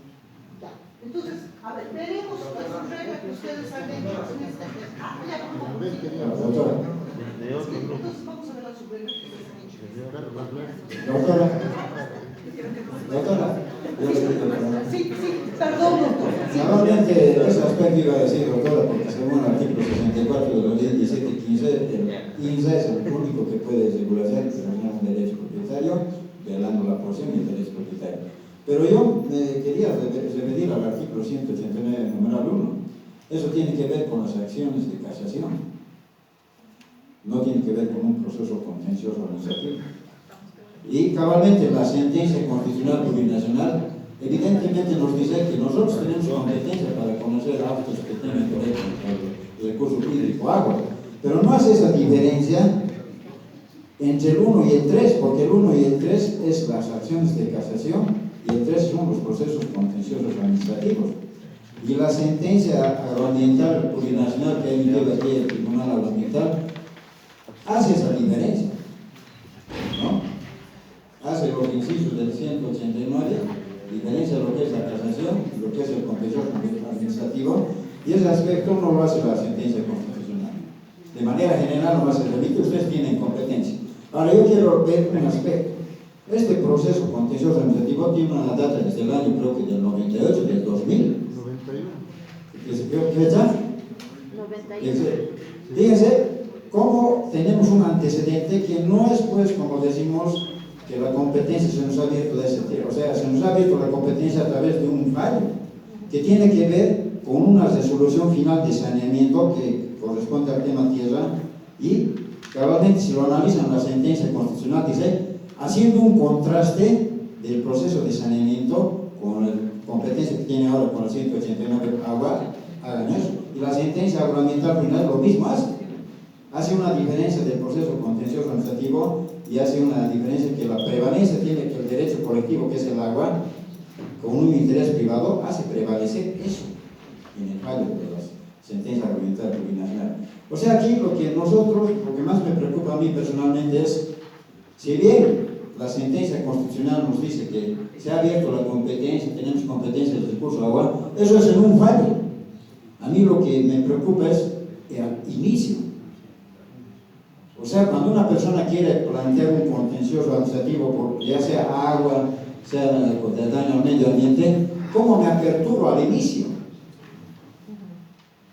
Entonces, a ver, veremos la subregla que ustedes han hecho en este Doctora. Entonces vamos a ver la subregla que ustedes han hecho. Doctora, sí, perdón, doctor. Normalmente ese aspecto iba a decir, doctora, porque según el artículo 64 de la ley 1715, el INSA es el único que puede regularizar un derecho propietario, violando la porción y el derecho propietario. Pero yo me quería referir al artículo 189, numeral 1. Eso tiene que ver con las acciones de casación. No tiene que ver con un proceso contencioso administrativo. Y cabalmente la sentencia constitucional plurinacional evidentemente nos dice que nosotros tenemos competencia para conocer actos que tienen que ver con el recurso hídrico, agua. Pero no hace esa diferencia entre el 1 y el 3, porque el 1 y el 3 es las acciones de casación y el 3 son los procesos contenciosos administrativos. Y la sentencia agroambiental plurinacional que ha emitido aquí el Tribunal Agroambiental hace esa diferencia, ¿no? Hace los incisos del 189, diferencia lo que es la casación y lo que es el contencioso administrativo, y ese aspecto no lo hace la sentencia constitucional. De manera general, nomás se repite, ustedes tienen competencia. Ahora yo quiero ver un aspecto. Este proceso contencioso administrativo tiene una data desde el año, creo que del 98, del 2000. 91. ¿Qué fecha? 91. Fíjense cómo tenemos un antecedente que no es, pues, como decimos, que la competencia se nos ha abierto de ese tipo. O sea, se nos ha abierto la competencia a través de un fallo que tiene que ver con una resolución final de saneamiento que corresponde al tema tierra y cabalmente si lo analizan la sentencia constitucional dice haciendo un contraste del proceso de saneamiento con la competencia que tiene ahora con el 189 agua, hagan eso. Y la sentencia agroambiental final lo mismo hace una diferencia del proceso contencioso administrativo y hace una diferencia que la prevalencia tiene que el derecho colectivo, que es el agua, con un interés privado, hace prevalecer eso en el fallo de las sentencias agroambientales plurinacionales. O sea, aquí lo que más me preocupa a mí personalmente es, si bien la sentencia constitucional nos dice que se ha abierto la competencia, tenemos competencia del recurso agua, eso es en un fallo. A mí lo que me preocupa es el inicio. O sea, cuando una persona quiere plantear un contencioso administrativo, ya sea agua, sea de daño al medio ambiente, ¿cómo me aperturo al inicio?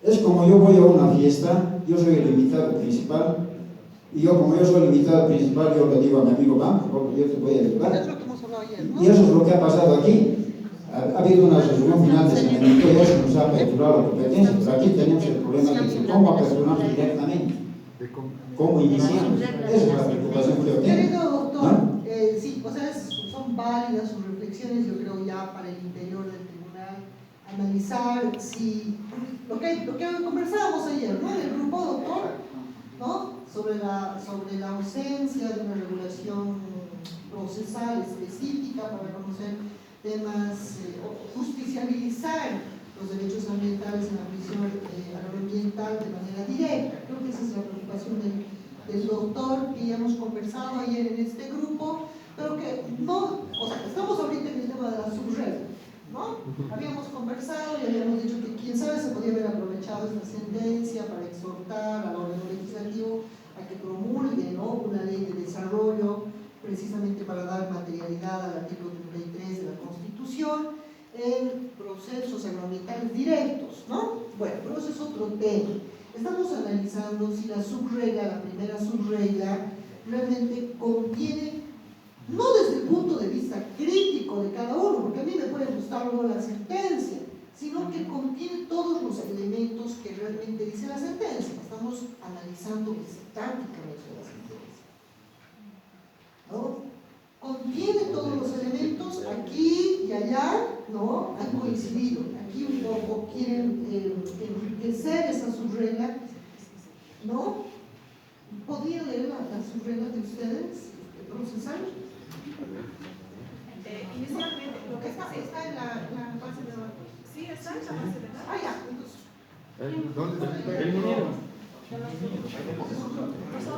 Es como yo voy a una fiesta, yo soy el invitado principal, y como yo soy el invitado principal, yo le digo a mi amigo, vamos, porque yo te voy a ayudar. Es lo que hemos hablado ayer, ¿no? Y eso es lo que ha pasado aquí. Ha habido una resolución final de saneamiento y eso nos ha aperturado la competencia, pero aquí tenemos el problema de cómo aperturamos directamente. ¿Cómo iniciamos? Esa es la preocupación que yo tengo. Querido doctor, sí, o sea, son válidas sus reflexiones, yo creo ya para el interior del tribunal, analizar si, lo que conversábamos ayer, ¿no? El grupo doctor, ¿no? Sobre la ausencia de una regulación procesal específica para conocer temas, justiciabilizar los derechos ambientales en la visión agroambiental de manera directa. Creo que esa es la preocupación del doctor que ya hemos conversado ayer en este grupo, pero que no, o sea, estamos ahorita en el tema de la subregla, ¿no? Habíamos conversado y habíamos dicho que quién sabe se podía haber aprovechado esta sentencia para exhortar al órgano legislativo a que promulgue, ¿no?, una ley de desarrollo precisamente para dar materialidad al artículo 33 de la Constitución en procesos agroambientales directos, ¿no? Bueno, pero ese es otro tema. Estamos analizando si la subregla, la primera subregla, realmente contiene, no desde el punto de vista crítico de cada uno, porque a mí me puede gustar luego la sentencia, sino que contiene todos los elementos que realmente dice la sentencia, estamos analizando tácticamente la sentencia. ¿No? Contiene todos los elementos, aquí y allá, ¿no? Han coincidido. Aquí un poco quieren enriquecer esa subregla, ¿no? ¿Podría leer la subregla de ustedes, procesal? Inicialmente, lo que está en la base de datos. Sí, está en la base de datos. Ya, entonces. ¿Dónde está? Nosotros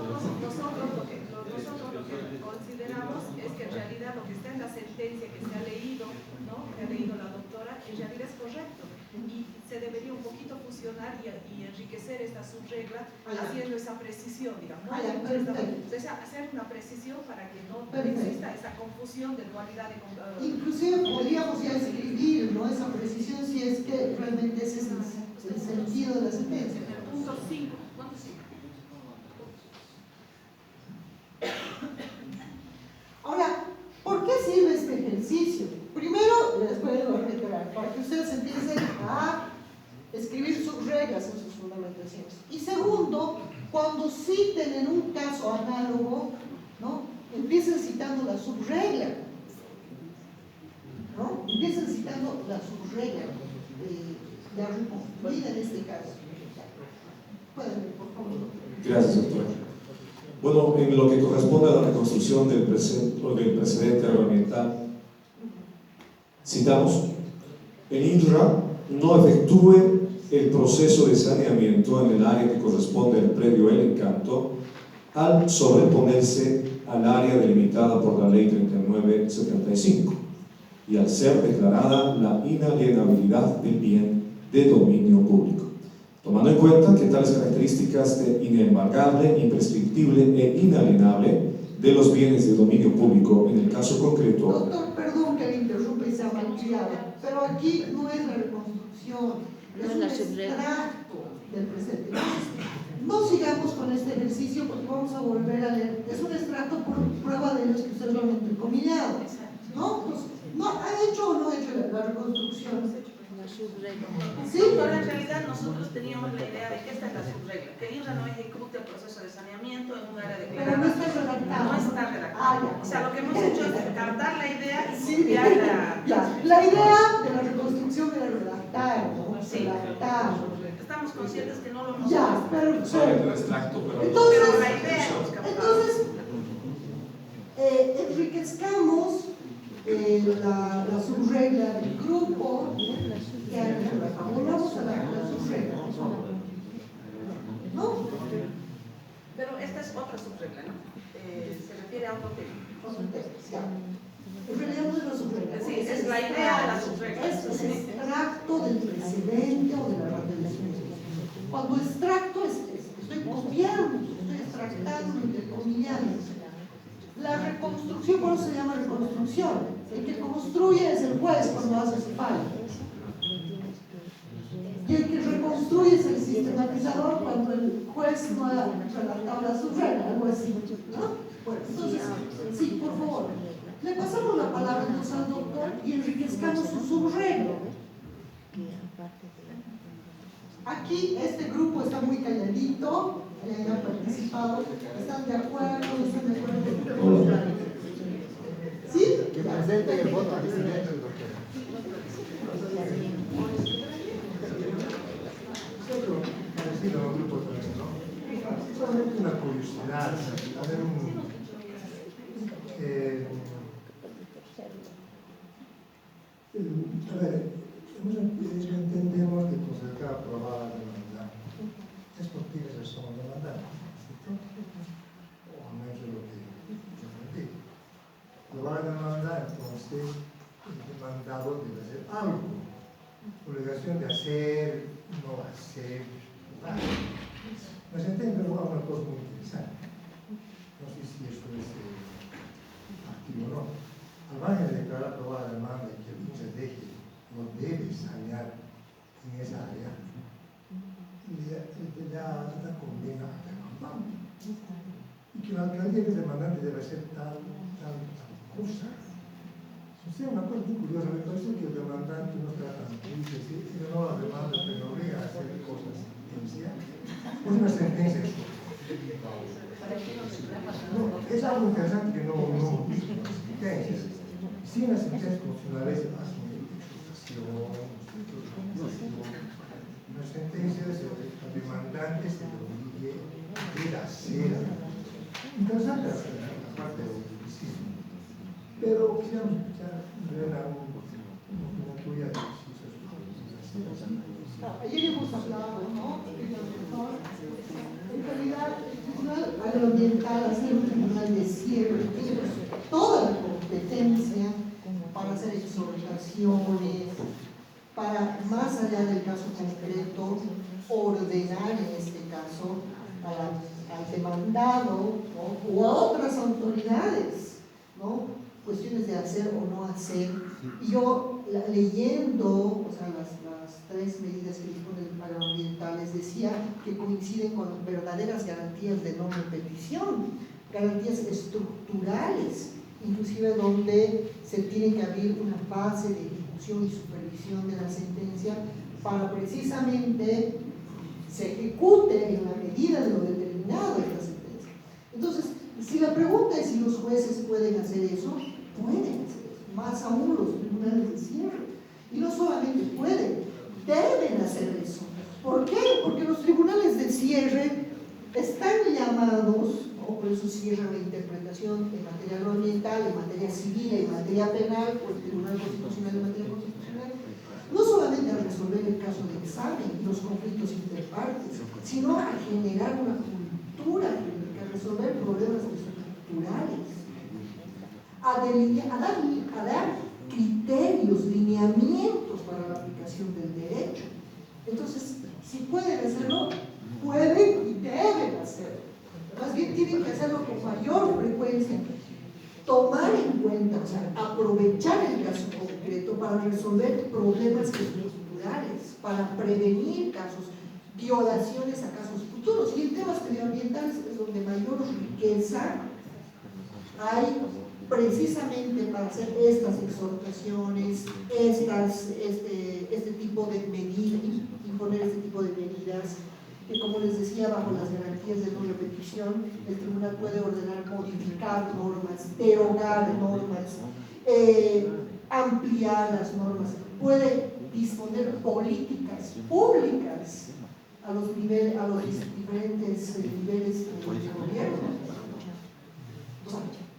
lo que consideramos es que en realidad lo que está en la sentencia que se ha leído, ¿no? Que ha leído la doctora, en realidad es correcto. Y se debería un poquito fusionar y enriquecer esta subregla haciendo esa precisión, digamos. ¿No? Entonces, hacer una precisión para que no exista esa confusión de dualidad de... Inclusive podríamos ya escribir, ¿no? Esa precisión si es que realmente ese es el sentido de la sentencia. En el punto 5. ¿Cuánto 5? Ahora, ¿por qué sirve este ejercicio? Primero, les voy a reiterar, para que ustedes empiecen a escribir sus reglas en sus fundamentaciones. Y segundo, cuando citen en un caso análogo, ¿no? Empiecen citando la subregla, ¿no? Empiecen citando la subregla, la reconstruida en este caso. Pueden, por favor. Gracias, doctora. Bueno, en lo que corresponde a la reconstrucción del precedente reglamental, citamos, el INRA no efectúe el proceso de saneamiento en el área que corresponde al predio El Encanto al sobreponerse al área delimitada por la Ley 3975 y al ser declarada la inalienabilidad del bien de dominio público, tomando en cuenta que tales características de inembargable, imprescriptible e inalienable de los bienes de dominio público en el caso concreto. Doctor, perdón que le interrumpa y sea malcriado, pero aquí no es la reconstrucción, es un extracto del presente. No sigamos con este ejercicio porque vamos a volver a leer. Es un extracto por prueba de los que ustedes lo han entrecomillado, ¿no? Pues, ¿no ha hecho o no ha hecho la reconstrucción? Sí, pero en realidad nosotros teníamos la idea de que esta es la subregla, que el INRA no ejecute el proceso de saneamiento en un área de... Pero no está redactado. No está redactado. O sea, lo que hemos hecho es descartar la idea y copiar la idea de la reconstrucción era redactar, ¿no? Sí. Redactar. Estamos conscientes que no lo hemos Ya, pero pero la idea hemos captado. entonces enriquezcamos la subregla del grupo que volvamos a la subregla, ¿no? Pero esta es otra subregla, ¿no? Se refiere a otro tema. En realidad no es la subregla. Sí, es la idea de la subregla. Es el extracto del precedente o de la retención. Cuando extracto estoy copiando, estoy extractando, intercomillando. La reconstrucción, por eso se llama reconstrucción. El que construye es el juez cuando hace su fallo. Y el que reconstruye es el sistematizador cuando el juez no ha redactado la subregla, algo así, ¿no? Bueno, entonces, sí, por favor, le pasamos la palabra entonces al doctor y enriquezcamos su subregla. Aquí este grupo está muy calladito, han participado, ¿están de acuerdo? ¿No están de acuerdo? ¿Sí? Que presente el voto al presidente del doctor. Parecido a un grupo también, ¿no? Solamente una curiosidad, a ver entendemos que pues acá aprobada la demanda es porque ellos somos demandantes, ¿cierto? O no es lo que yo entendí. Aprobada la demanda, entonces el demandado debe hacer algo. Obligación de hacer, no hacer, nada. La sentencia luego una cosa muy interesante. No sé si esto es activo o no. Al margen de declarar aprobada la demanda y que el juez deje no debe sanear en esa área, la condena a demandante. Y que la alcaldía del demandante debe hacer tal cosa. O sea, una cosa muy curiosa, me parece que el demandante no trata de decir, no la demanda, pero no obliga a hacer cosas en Es una sentencia. No, es algo interesante que no sentencias. Si en las sentencias constitucionales hacen una sentencia al demandante se le obligue a hacer. Interesante la parte del justicismo. Pero quisiéramos escuchar una tuya de ayer hemos hablado, ¿no? En realidad, el Tribunal Agroambiental, hacer un tribunal de cierre, tiene toda la competencia para hacer exhortaciones, para, más allá del caso concreto, ordenar en este caso al demandado, ¿no? O a otras autoridades, ¿no? Cuestiones de hacer o no hacer. Y yo, leyendo, o sea, las tres medidas que disponen agroambientales, decía que coinciden con verdaderas garantías de no repetición, garantías estructurales, inclusive donde se tiene que abrir una fase de ejecución y supervisión de la sentencia para precisamente se ejecute en la medida de lo determinado esta sentencia. Entonces, si la pregunta es si los jueces pueden hacer eso, pueden hacer eso, más aún los tribunales de cierre. Y no solamente pueden, deben hacer eso. ¿Por qué? Porque los tribunales de cierre están llamados, ¿no? Por eso cierra la interpretación en materia agroambiental, en materia civil, en materia penal, por el Tribunal Constitucional en materia constitucional, no solamente a resolver el caso de examen y los conflictos interpartes, sino a generar una cultura jurídica, a resolver problemas estructurales, a dar criterios, lineamientos para la aplicación del derecho. Entonces, si pueden hacerlo, pueden y deben hacerlo. Más bien tienen que hacerlo con mayor frecuencia, tomar en cuenta, o sea, aprovechar el caso concreto para resolver problemas estructurales, para prevenir casos, violaciones a casos futuros. Y en temas medioambientales es donde mayor riqueza hay precisamente para hacer estas exhortaciones, este tipo de medidas, imponer este tipo de medidas, que como les decía, bajo las garantías de no repetición, el tribunal puede ordenar modificar normas, derogar normas, ampliar las normas, puede disponer políticas públicas a los diferentes niveles de gobierno.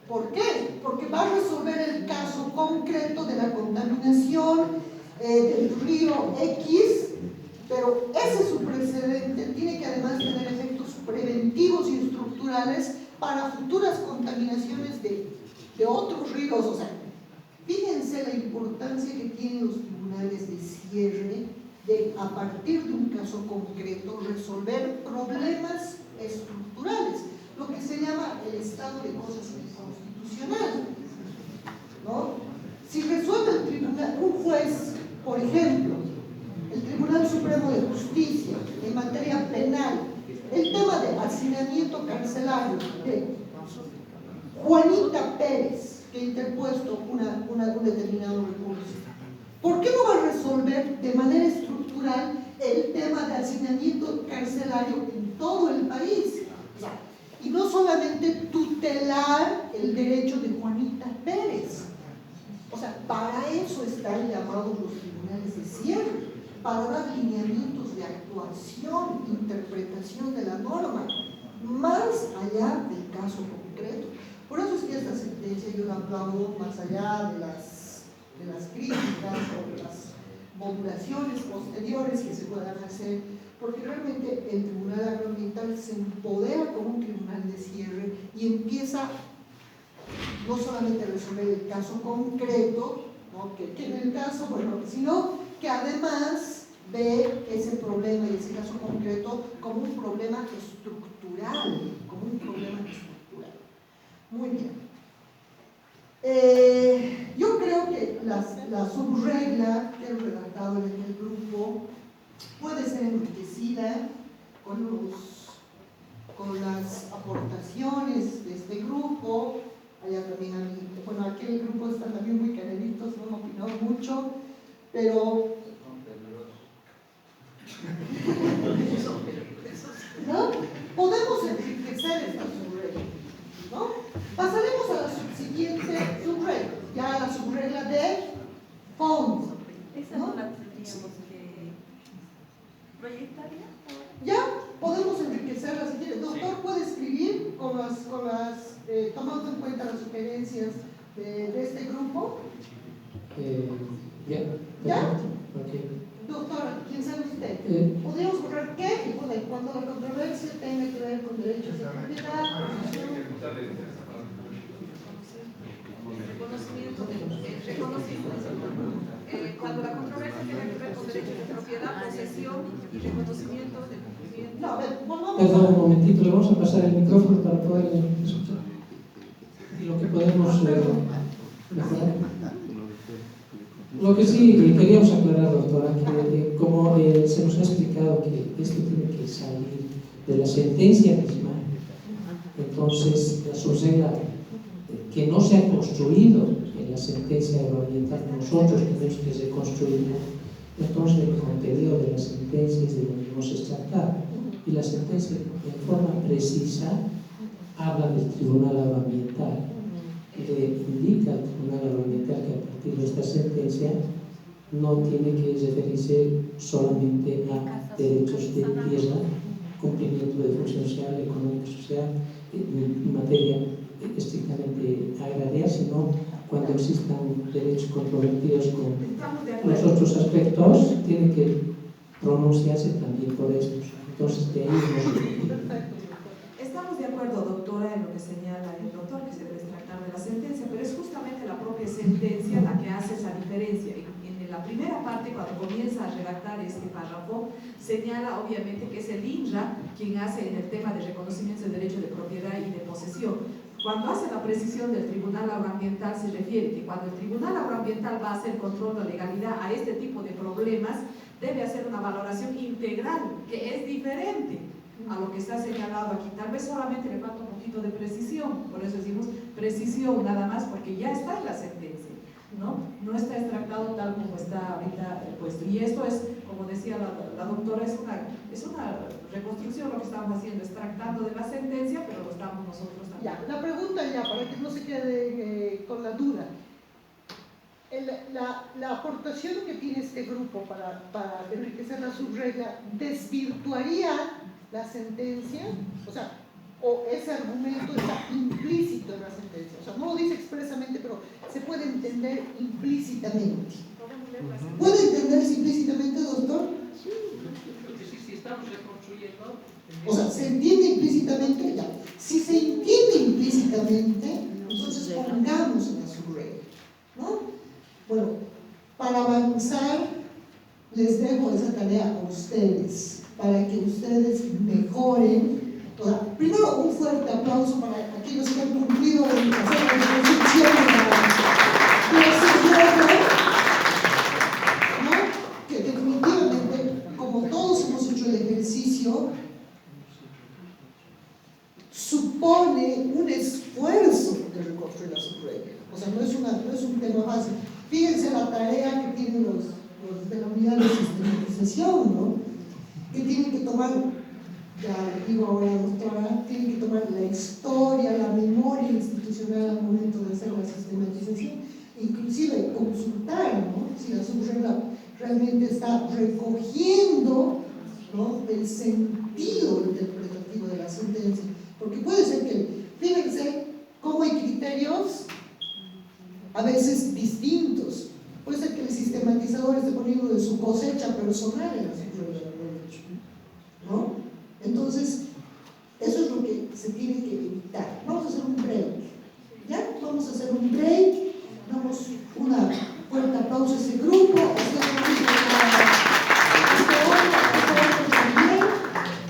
¿Por qué? Porque va a resolver el caso concreto de la contaminación del río X, pero ese es su precedente, tiene que además tener efectos preventivos y estructurales para futuras contaminaciones de otros ríos. O sea, fíjense la importancia que tienen los tribunales de cierre de, a partir de un caso concreto, resolver problemas estructurales, lo que se llama el estado de cosas constitucional, ¿no? Si resuelve el tribunal, un juez, por ejemplo, el Tribunal Supremo de Justicia en materia penal, el tema de hacinamiento carcelario de Juanita Pérez, que ha interpuesto un determinado recurso, ¿por qué no va a resolver de manera estructural el tema de hacinamiento carcelario en todo el país? Y no solamente tutelar el derecho de Juanita Pérez. O sea, para eso están llamados los tribunales de cierre, para dar lineamientos de actuación, interpretación de la norma, más allá del caso concreto. Por eso es que esta sentencia yo la aplaudo, más allá de las críticas o de las modulaciones posteriores que se puedan hacer, porque realmente el Tribunal Agroambiental se empodera como un tribunal de cierre y empieza no solamente a resolver el caso concreto, ¿no? que en el caso, bueno, sino que además ve ese problema y ese caso concreto como un problema estructural, Muy bien. Yo creo que la subregla que he redactado en el grupo puede ser enriquecida con las aportaciones de este grupo. Allá también bueno, aquel grupo está también muy canelitos, no han opinado mucho, pero ¿no? Podemos enriquecer esta subregla, ¿no? Pasaremos a la subsiguiente subregla, ya a la subregla de fondo. Esa no la tendríamos que proyectar ya. Ya podemos enriquecerla si quiere. Doctor, ¿puede escribir tomando en cuenta las sugerencias de este grupo? ¿Ya? Okay. Doctora, ¿quién sabe usted? ¿Podríamos borrar qué? Cuando la controversia tenga que ver con derechos de propiedad, Cuando la controversia tiene que ver con derechos de propiedad, posesión y reconocimiento del cumplimiento. No, a ver, Perdón, un momentito, le vamos a pasar el micrófono para poder escuchar. Y lo que podemos mejorar. Lo que sí queríamos aclarar, doctora, que como se nos ha explicado que esto tiene que salir de la sentencia misma, entonces la subregla que no se ha construido en la sentencia agroambiental, nosotros tenemos que reconstruirla, entonces el contenido de la sentencia es de lo que hemos extractado. Y la sentencia en forma precisa habla del Tribunal Agroambiental. Indica al Tribunal Agroambiental que a partir de esta sentencia no tiene que referirse solamente a derechos de tierra, cumplimiento de función social, económica, social, en materia estrictamente agraria, sino cuando existan derechos controvertidos con los otros aspectos, tiene que pronunciarse también por estos. Entonces, de ahí Estamos de acuerdo, doctora, en lo que señala el doctor, que se debe extractar de la sentencia, pero es justamente la propia sentencia la que hace esa diferencia. En la primera parte, cuando comienza a redactar este párrafo, señala obviamente que es el INRA quien hace en el tema de reconocimiento del derecho de propiedad y de posesión. Cuando hace la precisión del Tribunal Agroambiental, se refiere que cuando el Tribunal Agroambiental va a hacer control de legalidad a este tipo de problemas, debe hacer una valoración integral, que es diferente a lo que está señalado aquí. Tal vez solamente le falta un poquito de precisión, por eso decimos precisión nada más, porque ya está en la sentencia, ¿no? No está extractado tal como está ahorita puesto. Y esto es, como decía la doctora, es una reconstrucción lo que estamos haciendo, extractando de la sentencia, pero lo estamos nosotros también. Ya, la pregunta ya, para que no se quede con la duda. La aportación que tiene este grupo para enriquecer la subregla desvirtuaría la sentencia, o ese argumento está implícito en la sentencia, no lo dice expresamente, pero se puede entender implícitamente. ¿Puede entenderse implícitamente, doctor? Sí, si estamos reconstruyendo. ¿Se entiende implícitamente? Ya. Si se entiende implícitamente, entonces pongamos en la subregla, ¿no? Bueno, para avanzar, les dejo esa tarea a ustedes, para que ustedes mejoren. Primero, un fuerte aplauso para aquellos que han cumplido en hacer la reconstrucción de la subregla, ¿no? Que definitivamente, como todos hemos hecho el ejercicio, supone un esfuerzo de reconstruir la subregla. No es un tema fácil. Fíjense la tarea que tienen los de la unidad de sistematización, ¿no? Que tienen que tomar, ya digo ahora, doctora, tienen que tomar la historia, la memoria institucional al momento de hacer la sistematización, inclusive consultar, ¿no? Si la subregla realmente está recogiendo, ¿no?, el sentido interpretativo de la sentencia. Porque puede ser que, fíjense cómo hay criterios a veces distintos. Puede ser que el sistematizador esté poniendo de su cosecha personal en la subregla del derecho, ¿no? Entonces, eso es lo que se tiene que evitar. Vamos a hacer un break, ¿ya? Vamos a hacer un break, damos una fuerte pausa a ese grupo,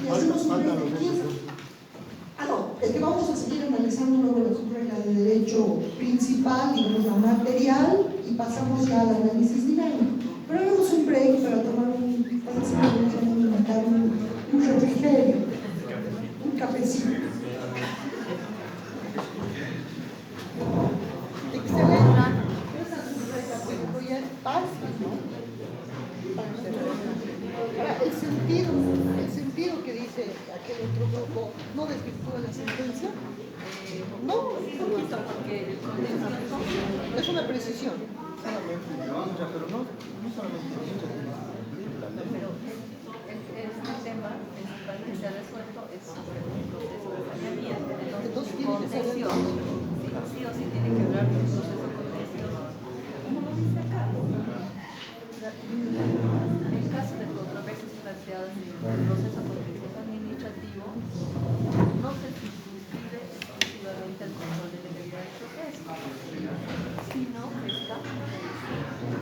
y hacemos un break de 15. Es que vamos a seguir analizando luego la subregla de derecho principal, digamos la material, y pasamos ya al análisis dinámico. Pero hagamos un break para tomar un refrigerio, un cafecito. Excelente. Esa subregla pues ya es fácil, ¿no? Ahora, el sentido que dice que el otro grupo no desvirtúe la sentencia? No, porque el contencioso es una precisión. Pero no solamente el INJA tiene que cumplir la ley. pero este tema principal que se ha resuelto es sobre un proceso de saneamiento. Entonces, contencioso, sí o sí tiene que hablar de un proceso contencioso. ¿Cómo lo dice acá? En caso de controversias planteadas en el proceso contencioso administrativo, no se circunscribe exclusivamente al control de legalidad del proceso, sino que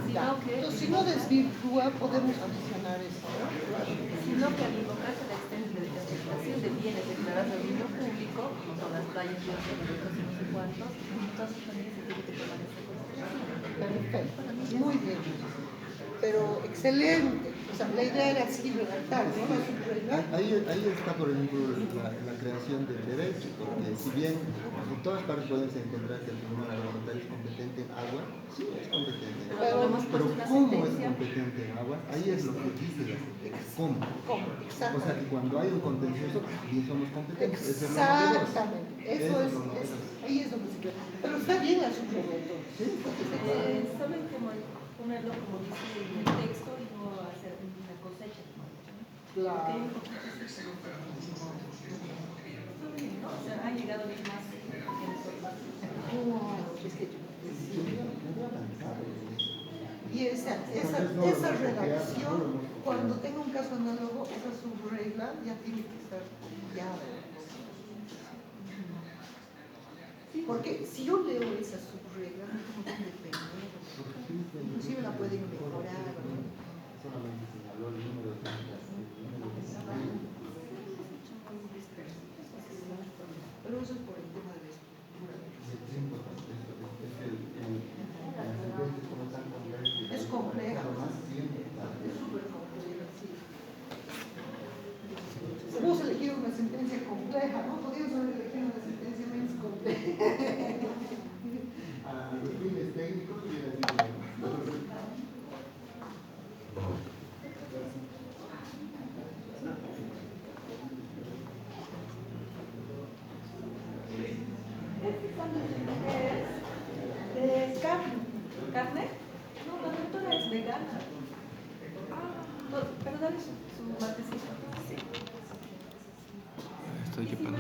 Entonces, si no desvirtúa, podemos sancionar esto. sino que al invocarse la extensión de bienes declarados de dominio público, como son las playas, los eventos y no sé cuántos, entonces también se tiene que tomar esta consideración. Perfecto, muy bien. Pero excelente. O sea, la idea era así redactar, ¿no? La subrayar. Ahí está, por ejemplo, la creación del derecho, porque si bien en todas partes podemos encontrar que el tribunal agroalimentario es competente en agua, sí es competente en agua, pero ¿cómo es competente en agua? Ahí es lo que dice la sentencia. ¿Cómo? O sea, que cuando hay un contencioso, también somos competentes. Exactamente. Eso es, ahí es donde se queda. Pero está bien la subrayar entonces. Solo hay que ponerlo como dice en el texto y no hacer una cosecha. Claro. O sea, ha llegado bien más que nosotros. Es que y esa redacción, cuando tenga un caso análogo, esa subregla ya tiene que estar ya. Porque si yo leo esa subregla, no tengo que depender. Inclusive la pueden mejorar. Solamente señaló el número de Pero eso es por el tema de la estructura. Es compleja. Es súper compleja, sí. Hemos elegido una sentencia compleja, ¿no? Podríamos haber elegido una sentencia menos compleja. A los fines técnicos y ¿Carne? No, la doctora es vegana. Pero dale su matecito. Sí. Estoy equipando.